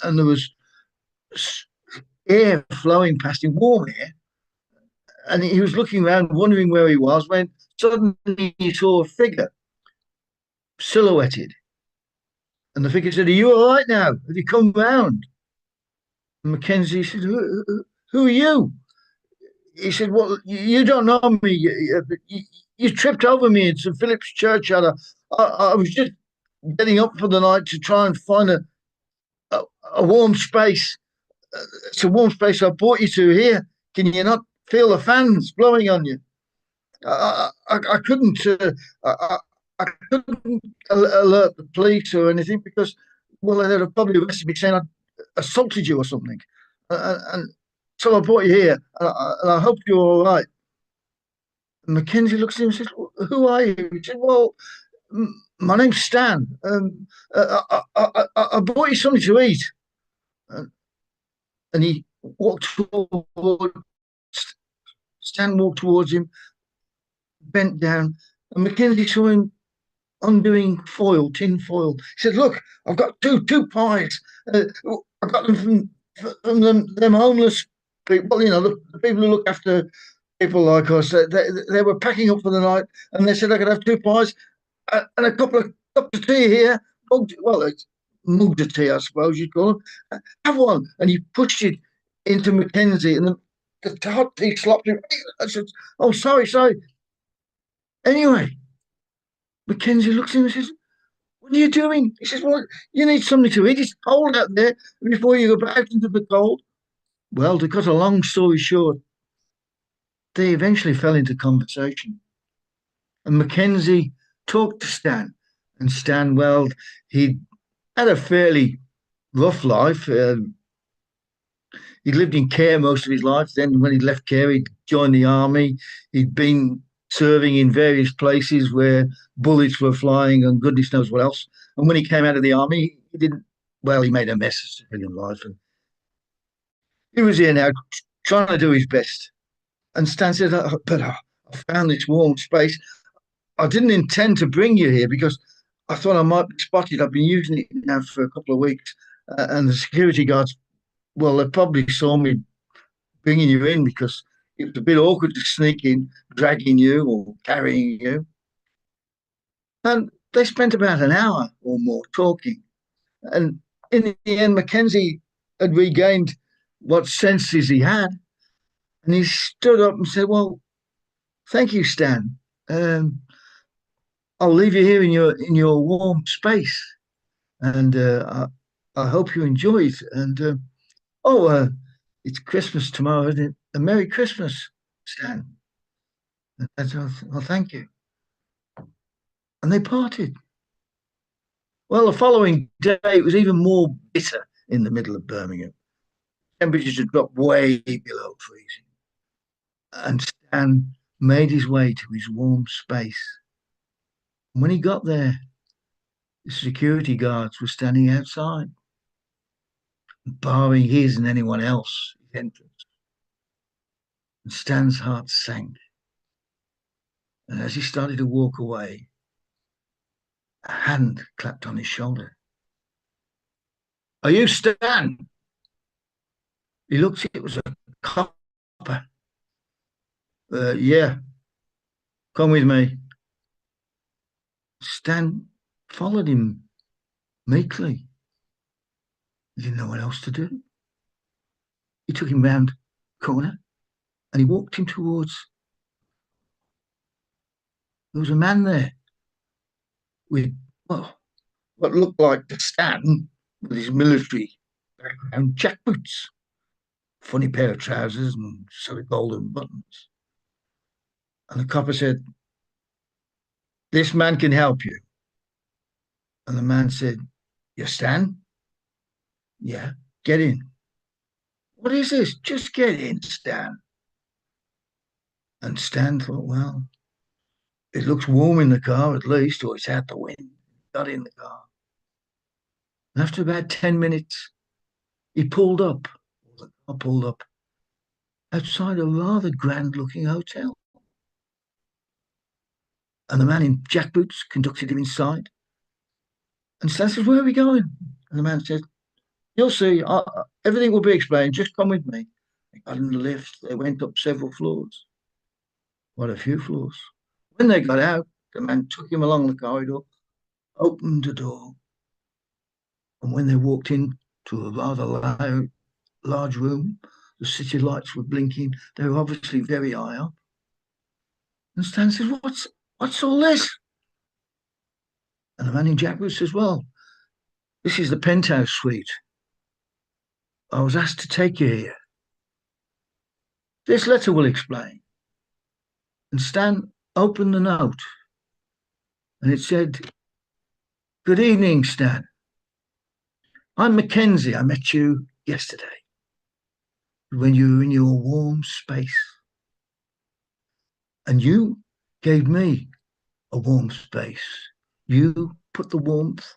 and there was air flowing past him, warm air. And he was looking around, wondering where he was, when suddenly he saw a figure silhouetted. And the figure said, "Are you all right now? Have you come round?" And Mackenzie said, who are you? He said, "Well, you don't know me. You tripped over me in St. Philip's churchyard. I was just getting up for the night to try and find a warm space. It's a warm space I brought you to here. Can you not feel the fans blowing on you?" I couldn't I couldn't alert the police or anything because, well, they'd have probably arrested me saying I assaulted you or something. And so I brought you here, and I hope you're all right. And Mackenzie looks at him and says, "Who are you?" He said, "Well, my name's Stan. I brought you something to eat." And he walked towards, Stan walked towards him, bent down, and Mackenzie saw him undoing tin foil. He said, "Look, I've got two pies. I got them from them homeless people, the people who look after people like us. They were packing up for the night, and they said I could have 2 pies and a couple of cups of tea here. It's mugs of tea, I suppose you'd call them. Have one." And he pushed it into Mackenzie, and the hot tea slopped him. I said, "Oh, sorry." Anyway, Mackenzie looks at him and says, "What are you doing?" He says, "Well, you need something to eat. It's cold out there before you go back into the cold." Well, to cut a long story short, they eventually fell into conversation. And Mackenzie talked to Stan. And Stan, well, he had a fairly rough life. He lived in care most of his life. Then when he left care, he joined the army. He'd been serving in various places where bullets were flying and goodness knows what else. And when he came out of the army, he made a mess of civilian life. And he was here now trying to do his best. And Stan said, "But I found this warm space. I didn't intend to bring you here because I thought I might be spotted. I've been using it now for a couple of weeks. And the security guards, well, they probably saw me bringing you in because it was a bit awkward to sneak in, dragging you or carrying you." And they spent about an hour or more talking. And in the end, Mackenzie had regained what senses he had. And he stood up and said, "Well, thank you, Stan. I'll leave you here in your warm space. And I hope you enjoy it. And it's Christmas tomorrow, isn't it? A Merry Christmas, Stan." And I said, "Oh, thank you." And they parted. Well, the following day, it was even more bitter in the middle of Birmingham. Temperatures had dropped way below freezing. And Stan made his way to his warm space. And when he got there, the security guards were standing outside, barring his and anyone else's entrance. And Stan's heart sank. And as he started to walk away, a hand clapped on his shoulder. "Are you Stan?" He looked, it was a copper. "Yeah, come with me." Stan followed him meekly. He didn't know what else to do. He took him round the corner and he walked him towards. There was a man there with, well, what looked like to Stan with his military background, jackboots, funny pair of trousers and sort of golden buttons. And the copper said, "This man can help you." And the man said, "You Stan?" "Yeah, get in." "What is this? Just get in, Stan." And Stan thought, well, it looks warm in the car at least, or it's out the wind. Got in the car. And after about 10 minutes, he pulled up. The car pulled up outside a rather grand-looking hotel. And the man in jackboots conducted him inside. And Stan says, "Where are we going?" And the man said, "You'll see. Everything will be explained. Just come with me." They got in the lift. They went up several floors. Quite a few floors. When they got out, the man took him along the corridor, opened the door, and when they walked in to a rather large room, the city lights were blinking. They were obviously very high up. And Stan says, "What's all this?" And the man in jackboots says, "Well, this is the penthouse suite. I was asked to take you here. This letter will explain." And Stan opened the note, and it said, "Good evening, Stan. I'm Mackenzie. I met you yesterday when you were in your warm space. And you gave me a warm space. You put the warmth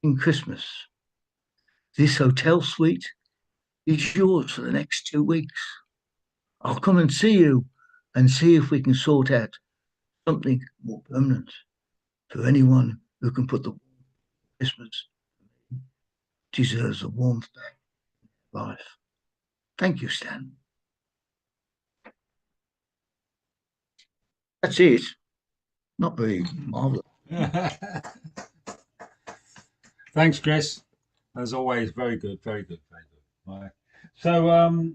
in Christmas. This hotel suite is yours for the next 2 weeks. I'll come and see you and see if we can sort out something more permanent for anyone who can put the Christmas deserves a warmth back in life. Thank you, Stan." That's it. Not very marvelous. Thanks, Chris. As always, very good, very good, very good. Right. So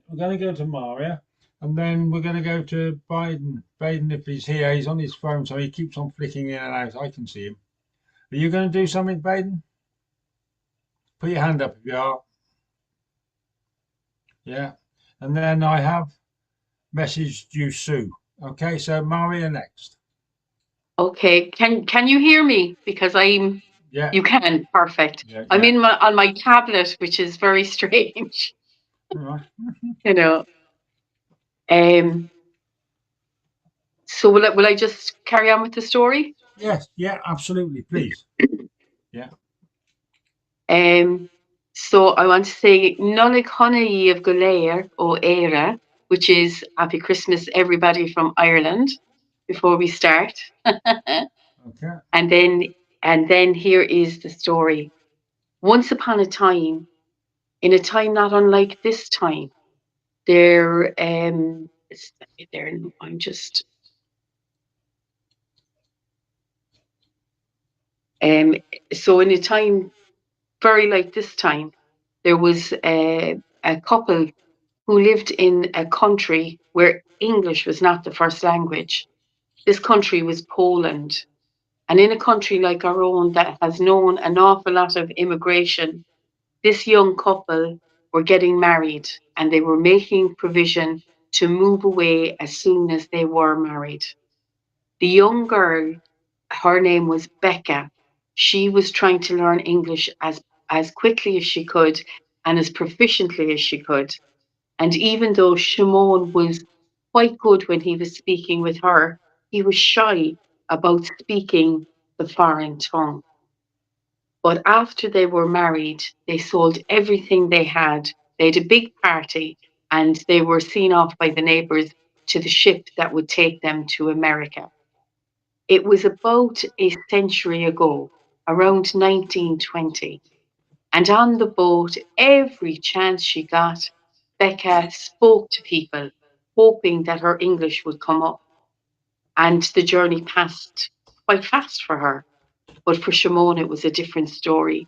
we're going to go to Maria, and then we're going to go to Baden. Baden, if he's here, he's on his phone, so he keeps on flicking in and out. I can see him. Are you going to do something, Baden? Put your hand up if you are. Yeah. And then I have messaged you, Sue. Okay, so Maria next. Okay, can you hear me? Because Yeah. you can, perfect. Yeah, I'm yeah. on my tablet, which is very strange, All right. you know. So will I just carry on with the story? Yes, yeah, absolutely, please. Yeah. So I want to say Nolig Honayi of Golair o Era, which is Happy Christmas, everybody from Ireland, before we start. Okay. And then here is the story. Once upon a time, in a time not unlike this time, there I'm just so in a time very like this time, there was a couple who lived in a country where English was not the first language. This country was Poland. And in a country like our own that has known an awful lot of immigration, this young couple were getting married and they were making provision to move away as soon as they were married. The young girl, her name was Becca. She was trying to learn English as quickly as she could and as proficiently as she could. And even though Shimon was quite good when he was speaking with her, he was shy about speaking the foreign tongue. But after they were married, they sold everything they had. They had a big party and they were seen off by the neighbors to the ship that would take them to America. It was about a century ago, around 1920. And on the boat, every chance she got, Becca spoke to people, hoping that her English would come up. And the journey passed quite fast for her. But for Shimon, it was a different story.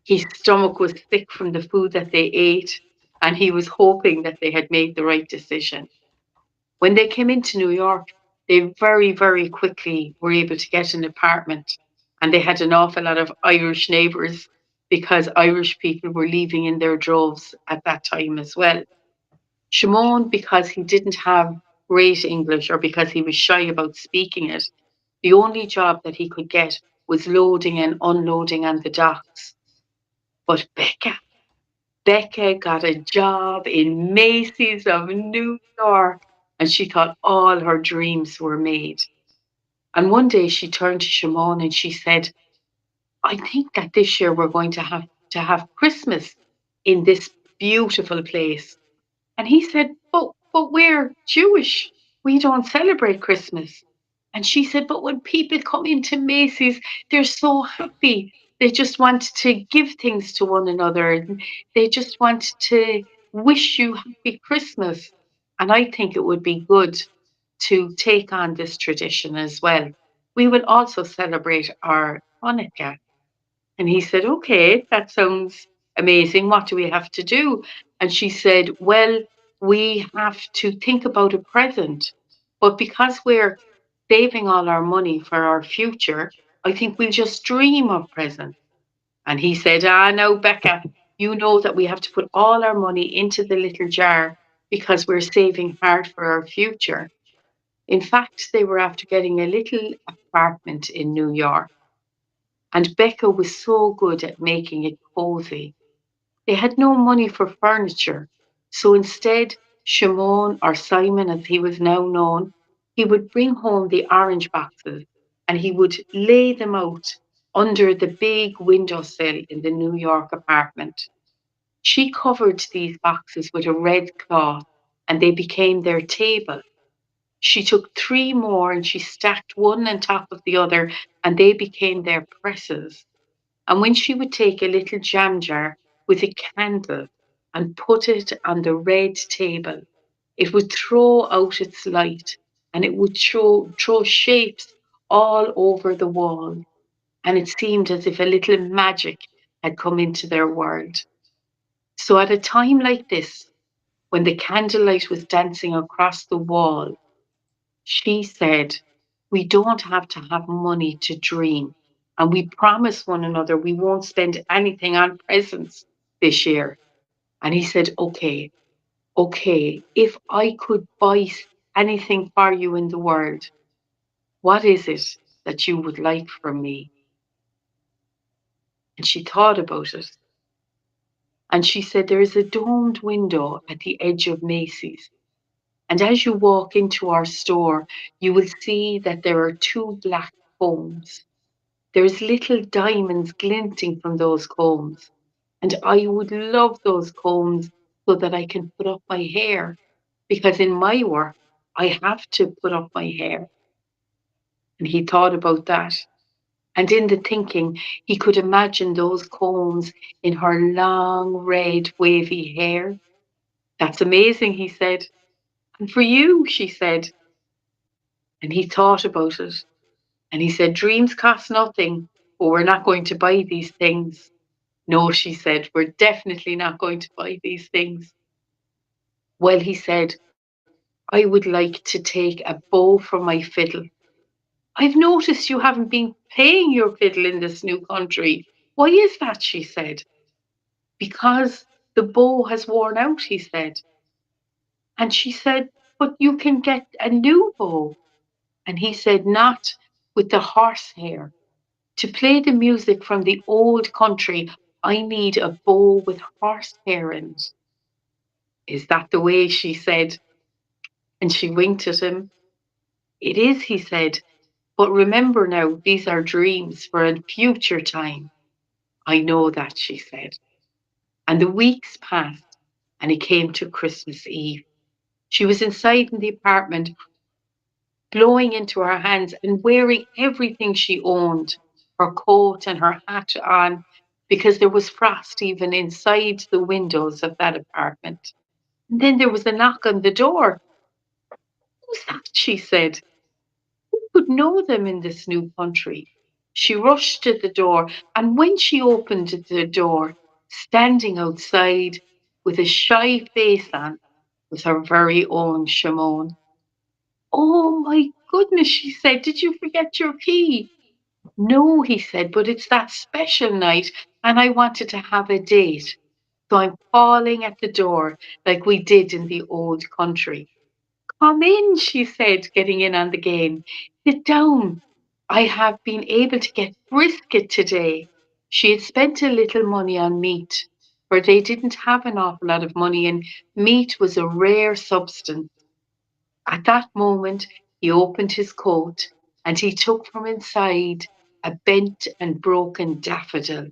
His stomach was sick from the food that they ate, and he was hoping that they had made the right decision. When they came into New York, they very, very quickly were able to get an apartment, and they had an awful lot of Irish neighbours because Irish people were leaving in their droves at that time as well. Shimon, because he didn't have great English or because he was shy about speaking it, the only job that he could get was loading and unloading on the docks. But Becca got a job in Macy's of New York, and she thought all her dreams were made. And one day she turned to Shimon and she said, I think that this year we're going to have Christmas in this beautiful place. And he said, but we're Jewish. We don't celebrate Christmas. And she said, but when people come into Macy's, they're so happy. They just want to give things to one another. They just want to wish you happy Christmas. And I think it would be good to take on this tradition as well. We will also celebrate our Hanukkah. And he said, okay, that sounds amazing. What do we have to do? And she said, well, we have to think about a present. But because we're saving all our money for our future, I think we'll just dream of presents. And he said, no, Becca, you know that we have to put all our money into the little jar because we're saving hard for our future. In fact, they were after getting a little apartment in New York. And Becca was so good at making it cozy. They had no money for furniture, so instead, Shimon, or Simon as he was now known, he would bring home the orange boxes and he would lay them out under the big windowsill in the New York apartment. She covered these boxes with a red cloth and they became their table. She took three more and she stacked one on top of the other and they became their presses. And when she would take a little jam jar with a candle and put it on the red table, it would throw out its light and it would throw shapes all over the wall. And it seemed as if a little magic had come into their world. So at a time like this, when the candlelight was dancing across the wall, she said, we don't have to have money to dream. And we promise one another we won't spend anything on presents this year. And he said, okay, if I could buy anything for you in the world, what is it that you would like from me? And she thought about it. And she said, there is a domed window at the edge of Macy's. And as you walk into our store, you will see that there are two black combs. There's little diamonds glinting from those combs. And I would love those combs so that I can put up my hair. Because in my work, I have to put up my hair. And he thought about that. And in the thinking, he could imagine those combs in her long, red, wavy hair. That's amazing, he said. And for you, she said. And he thought about it. And he said, dreams cost nothing, but we're not going to buy these things. No, she said, we're definitely not going to buy these things. Well, he said, I would like to take a bow from my fiddle. I've noticed you haven't been playing your fiddle in this new country. Why is that? She said. Because the bow has worn out, he said. And she said, but you can get a new bow. And he said, not with the horsehair. To play the music from the old country, I need a bow with horsehair in it. Is that the way? She said. And she winked at him. It is, he said. But remember now, these are dreams for a future time. I know that, she said. And the weeks passed, and it came to Christmas Eve. She was inside in the apartment, blowing into her hands and wearing everything she owned, her coat and her hat on, because there was frost even inside the windows of that apartment. And then there was a knock on the door. "Who's that?" she said. Who could know them in this new country? She rushed to the door, and when she opened the door, standing outside with a shy face on, was her very own Shimon. "Oh my goodness," she said, "did you forget your key?" "No," he said, "but it's that special night, and I wanted to have a date. So I'm calling at the door like we did in the old country." "Come in," she said, getting in on the game. "Sit down. I have been able to get brisket today." She had spent a little money on meat, for they didn't have an awful lot of money, and meat was a rare substance. At that moment, he opened his coat, and he took from inside a bent and broken daffodil.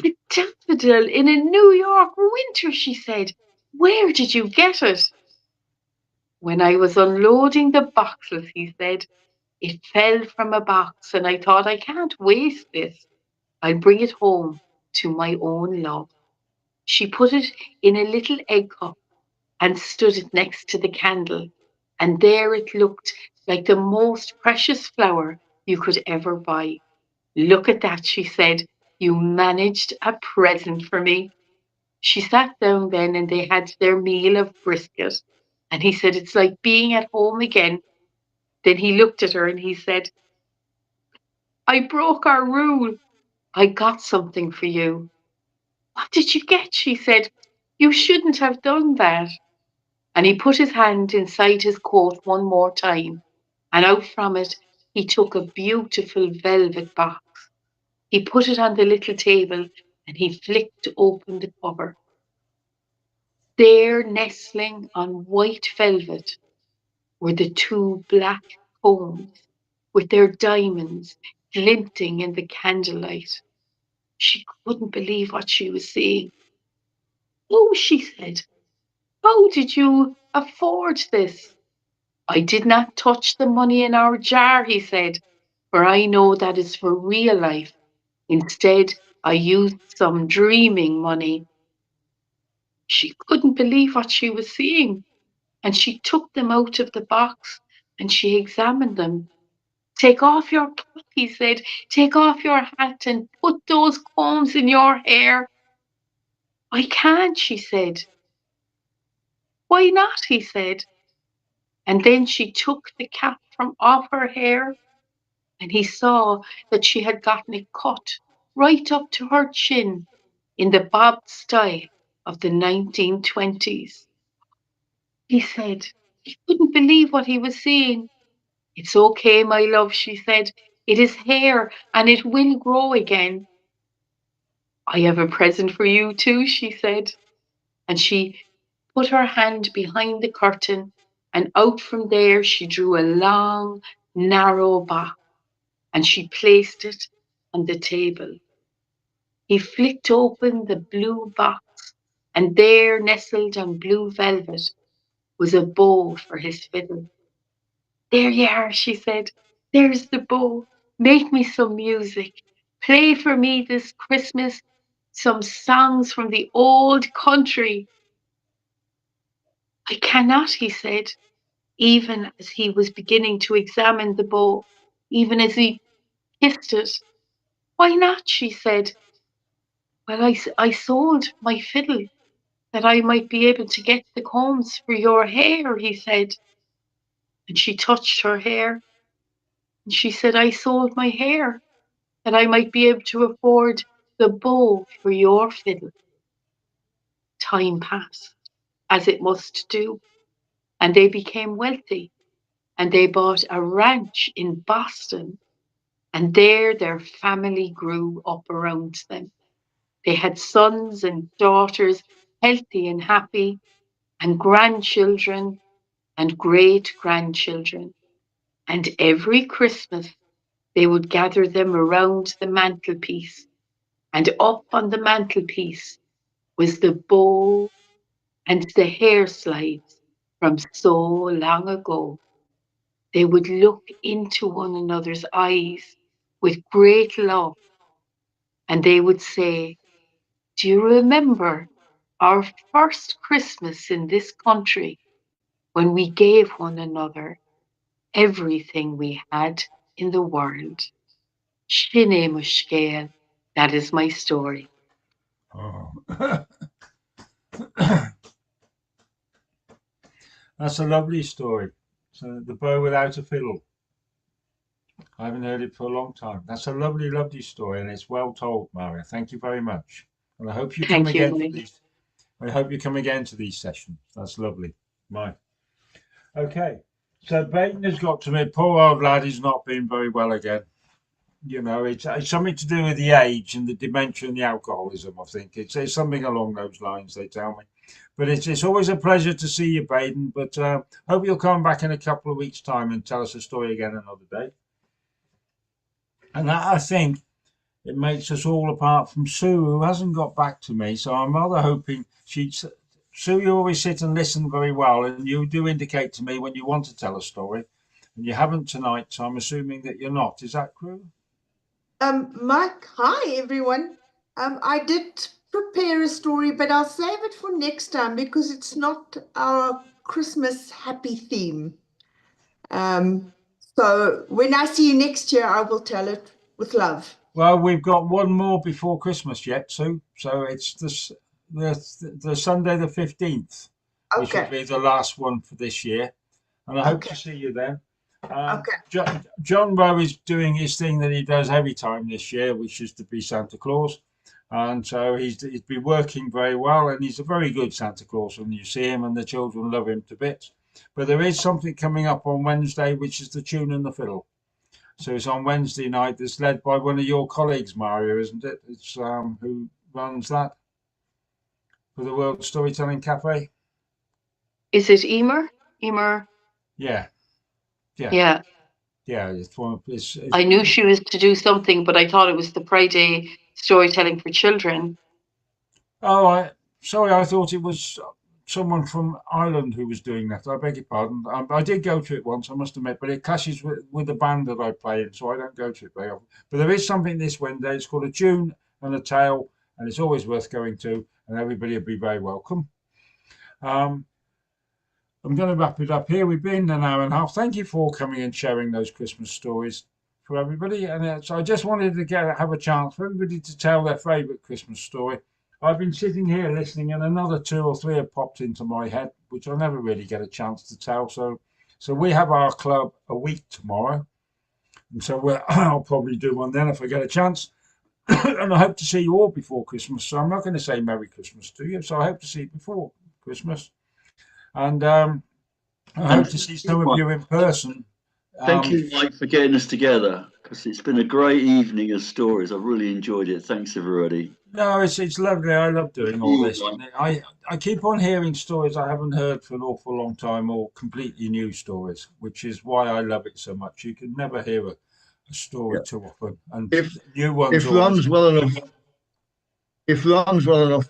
"A daffodil in a New York winter," she said. "Where did you get it?" "When I was unloading the boxes," he said. "It fell from a box, and I thought, I can't waste this. I'll bring it home to my own love." She put it in a little egg cup and stood it next to the candle, and there it looked like the most precious flower you could ever buy. "Look at that," she said. "You managed a present for me." She sat down then, and they had their meal of brisket. And he said, "It's like being at home again." Then he looked at her and he said, "I broke our rule. I got something for you." "What did you get?" she said. "You shouldn't have done that." And he put his hand inside his coat one more time, and out from it he took a beautiful velvet box. He put it on the little table, and he flicked open the cover. There, nestling on white velvet, were the two black combs with their diamonds glinting in the candlelight. She couldn't believe what she was seeing. "Oh," she said, "how did you afford this?" "I did not touch the money in our jar," he said, "for I know that is for real life. Instead, I used some dreaming money." She couldn't believe what she was seeing, and she took them out of the box and she examined them. "Take off your cap," he said. "Take off your hat and put those combs in your hair." "I can't," she said. "Why not?" he said. And then she took the cap from off her hair, and he saw that she had gotten it cut right up to her chin in the bob style of the 1920s. He said he couldn't believe what he was seeing. "It's okay, my love," she said. "It is hair, and it will grow again." "I have a present for you too," she said. And she put her hand behind the curtain, and out from there she drew a long, narrow box, and she placed it on the table. He flicked open the blue box, and there, nestled on blue velvet, was a bow for his fiddle. "There you are," she said. "There's the bow. Make me some music. Play for me this Christmas some songs from the old country." "I cannot," he said, even as he was beginning to examine the bow, even as he kissed it. "Why not?" she said. "Well, I sold my fiddle that I might be able to get the combs for your hair," he said. And she touched her hair, and she said, "I sold my hair that I might be able to afford the bow for your fiddle." Time passed, as it must do, and they became wealthy, and they bought a ranch in Boston, and there their family grew up around them. They had sons and daughters, healthy and happy, and grandchildren and great grandchildren. And every Christmas they would gather them around the mantelpiece, and up on the mantelpiece was the bow and the hair slides from so long ago. they would look into one another's eyes with great love, and they would say, "Do you remember our first Christmas in this country when we gave one another everything we had in the world?" Sin é mo scéal. That is my story. Oh. That's a lovely story. So the bow without a fiddle. I haven't heard it for a long time. That's a lovely, lovely story, and it's well told, Maria. Thank you very much. And I hope you come Thank you, again to Mike. these. I hope you come again to these sessions. That's lovely. Right. Okay. So Baton has got to me. Poor old lad is not been very well again. You know, it's something to do with the age and the dementia and the alcoholism, I think. It's something along those lines, they tell me. But it's always a pleasure to see you, Baden. But hope you'll come back in a couple of weeks' time and tell us a story again another day. And that, I think, it makes us all, apart from Sue, who hasn't got back to me. So I'm rather hoping Sue, you always sit and listen very well, and you do indicate to me when you want to tell a story, and you haven't tonight. So I'm assuming that you're not. Is that true? Mike, hi everyone. I did prepare a story, but I'll save it for next time because it's not our Christmas happy theme. So when I see you next year, I will tell it with love. Well, we've got one more before Christmas yet, Sue. So it's the Sunday the 15th, which will Okay. be the last one for this year. And I hope Okay. to see you then. Okay. John Rowe is doing his thing that he does every time this year, which is to be Santa Claus. And so he's been working very well, and he's a very good Santa Claus when you see him, and the children love him to bits. But there is something coming up on Wednesday, which is the Tune and the Fiddle. So it's on Wednesday night. It's led by one of your colleagues, Mario, isn't it? It's who runs that for the World Storytelling Cafe. Is it Emer? Emer? Yeah. Yeah. Yeah, it's one. I knew she was to do something, but I thought it was the Friday storytelling for children. Oh, sorry, I thought it was someone from Ireland who was doing that. I beg your pardon. I did go to it once, I must admit, but it clashes with the band that I play in, so I don't go to it very often. But there is something this Wednesday. It's called A Tune and a Tale, and it's always worth going to, and everybody will be very welcome. I'm going to wrap it up here. We've been an hour and a half. Thank you for coming and sharing those Christmas stories for everybody. And so I just wanted to have a chance for everybody to tell their favourite Christmas story. I've been sitting here listening, and another 2 or 3 have popped into my head, which I never really get a chance to tell. So we have our club a week tomorrow, and so I'll probably do one then if I get a chance. And I hope to see you all before Christmas. So I'm not going to say Merry Christmas to you. So I hope to see you before Christmas. And I hope to see some of you in person. Thank you, Mike, for getting us together, because it's been a great evening of stories. I've really enjoyed it. Thanks, everybody. No, it's lovely. I love doing all this. I keep on hearing stories I haven't heard for an awful long time, or completely new stories, which is why I love it so much. You can never hear a story too often, and new ones. If Ron's well enough,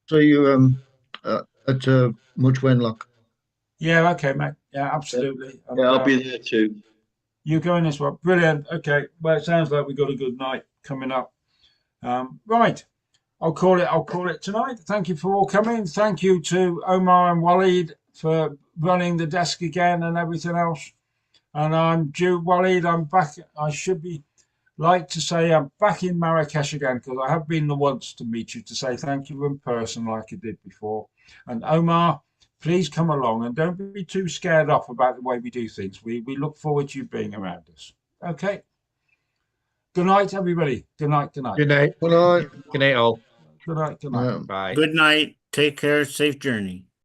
so you at Much Wenlock. Yeah, okay, mate. Yeah, absolutely. Yeah, I'll be there too. You going as well? Brilliant. Okay. Well, it sounds like we've got a good night coming up. Right. I'll call it tonight. Thank you for all coming. Thank you to Omar and Waleed for running the desk again and everything else. And I'm Waleed. I'm back. I should be like to say I'm back in Marrakesh again, because I have been the once to meet you to say thank you in person like I did before. And Omar, please come along and don't be too scared off about the way we do things. We look forward to you being around us. Okay. Good night, everybody. Good night. Good night. Good night. Good night. Good night, all. Good night. Good night. Bye. Good night. Take care. Safe journey.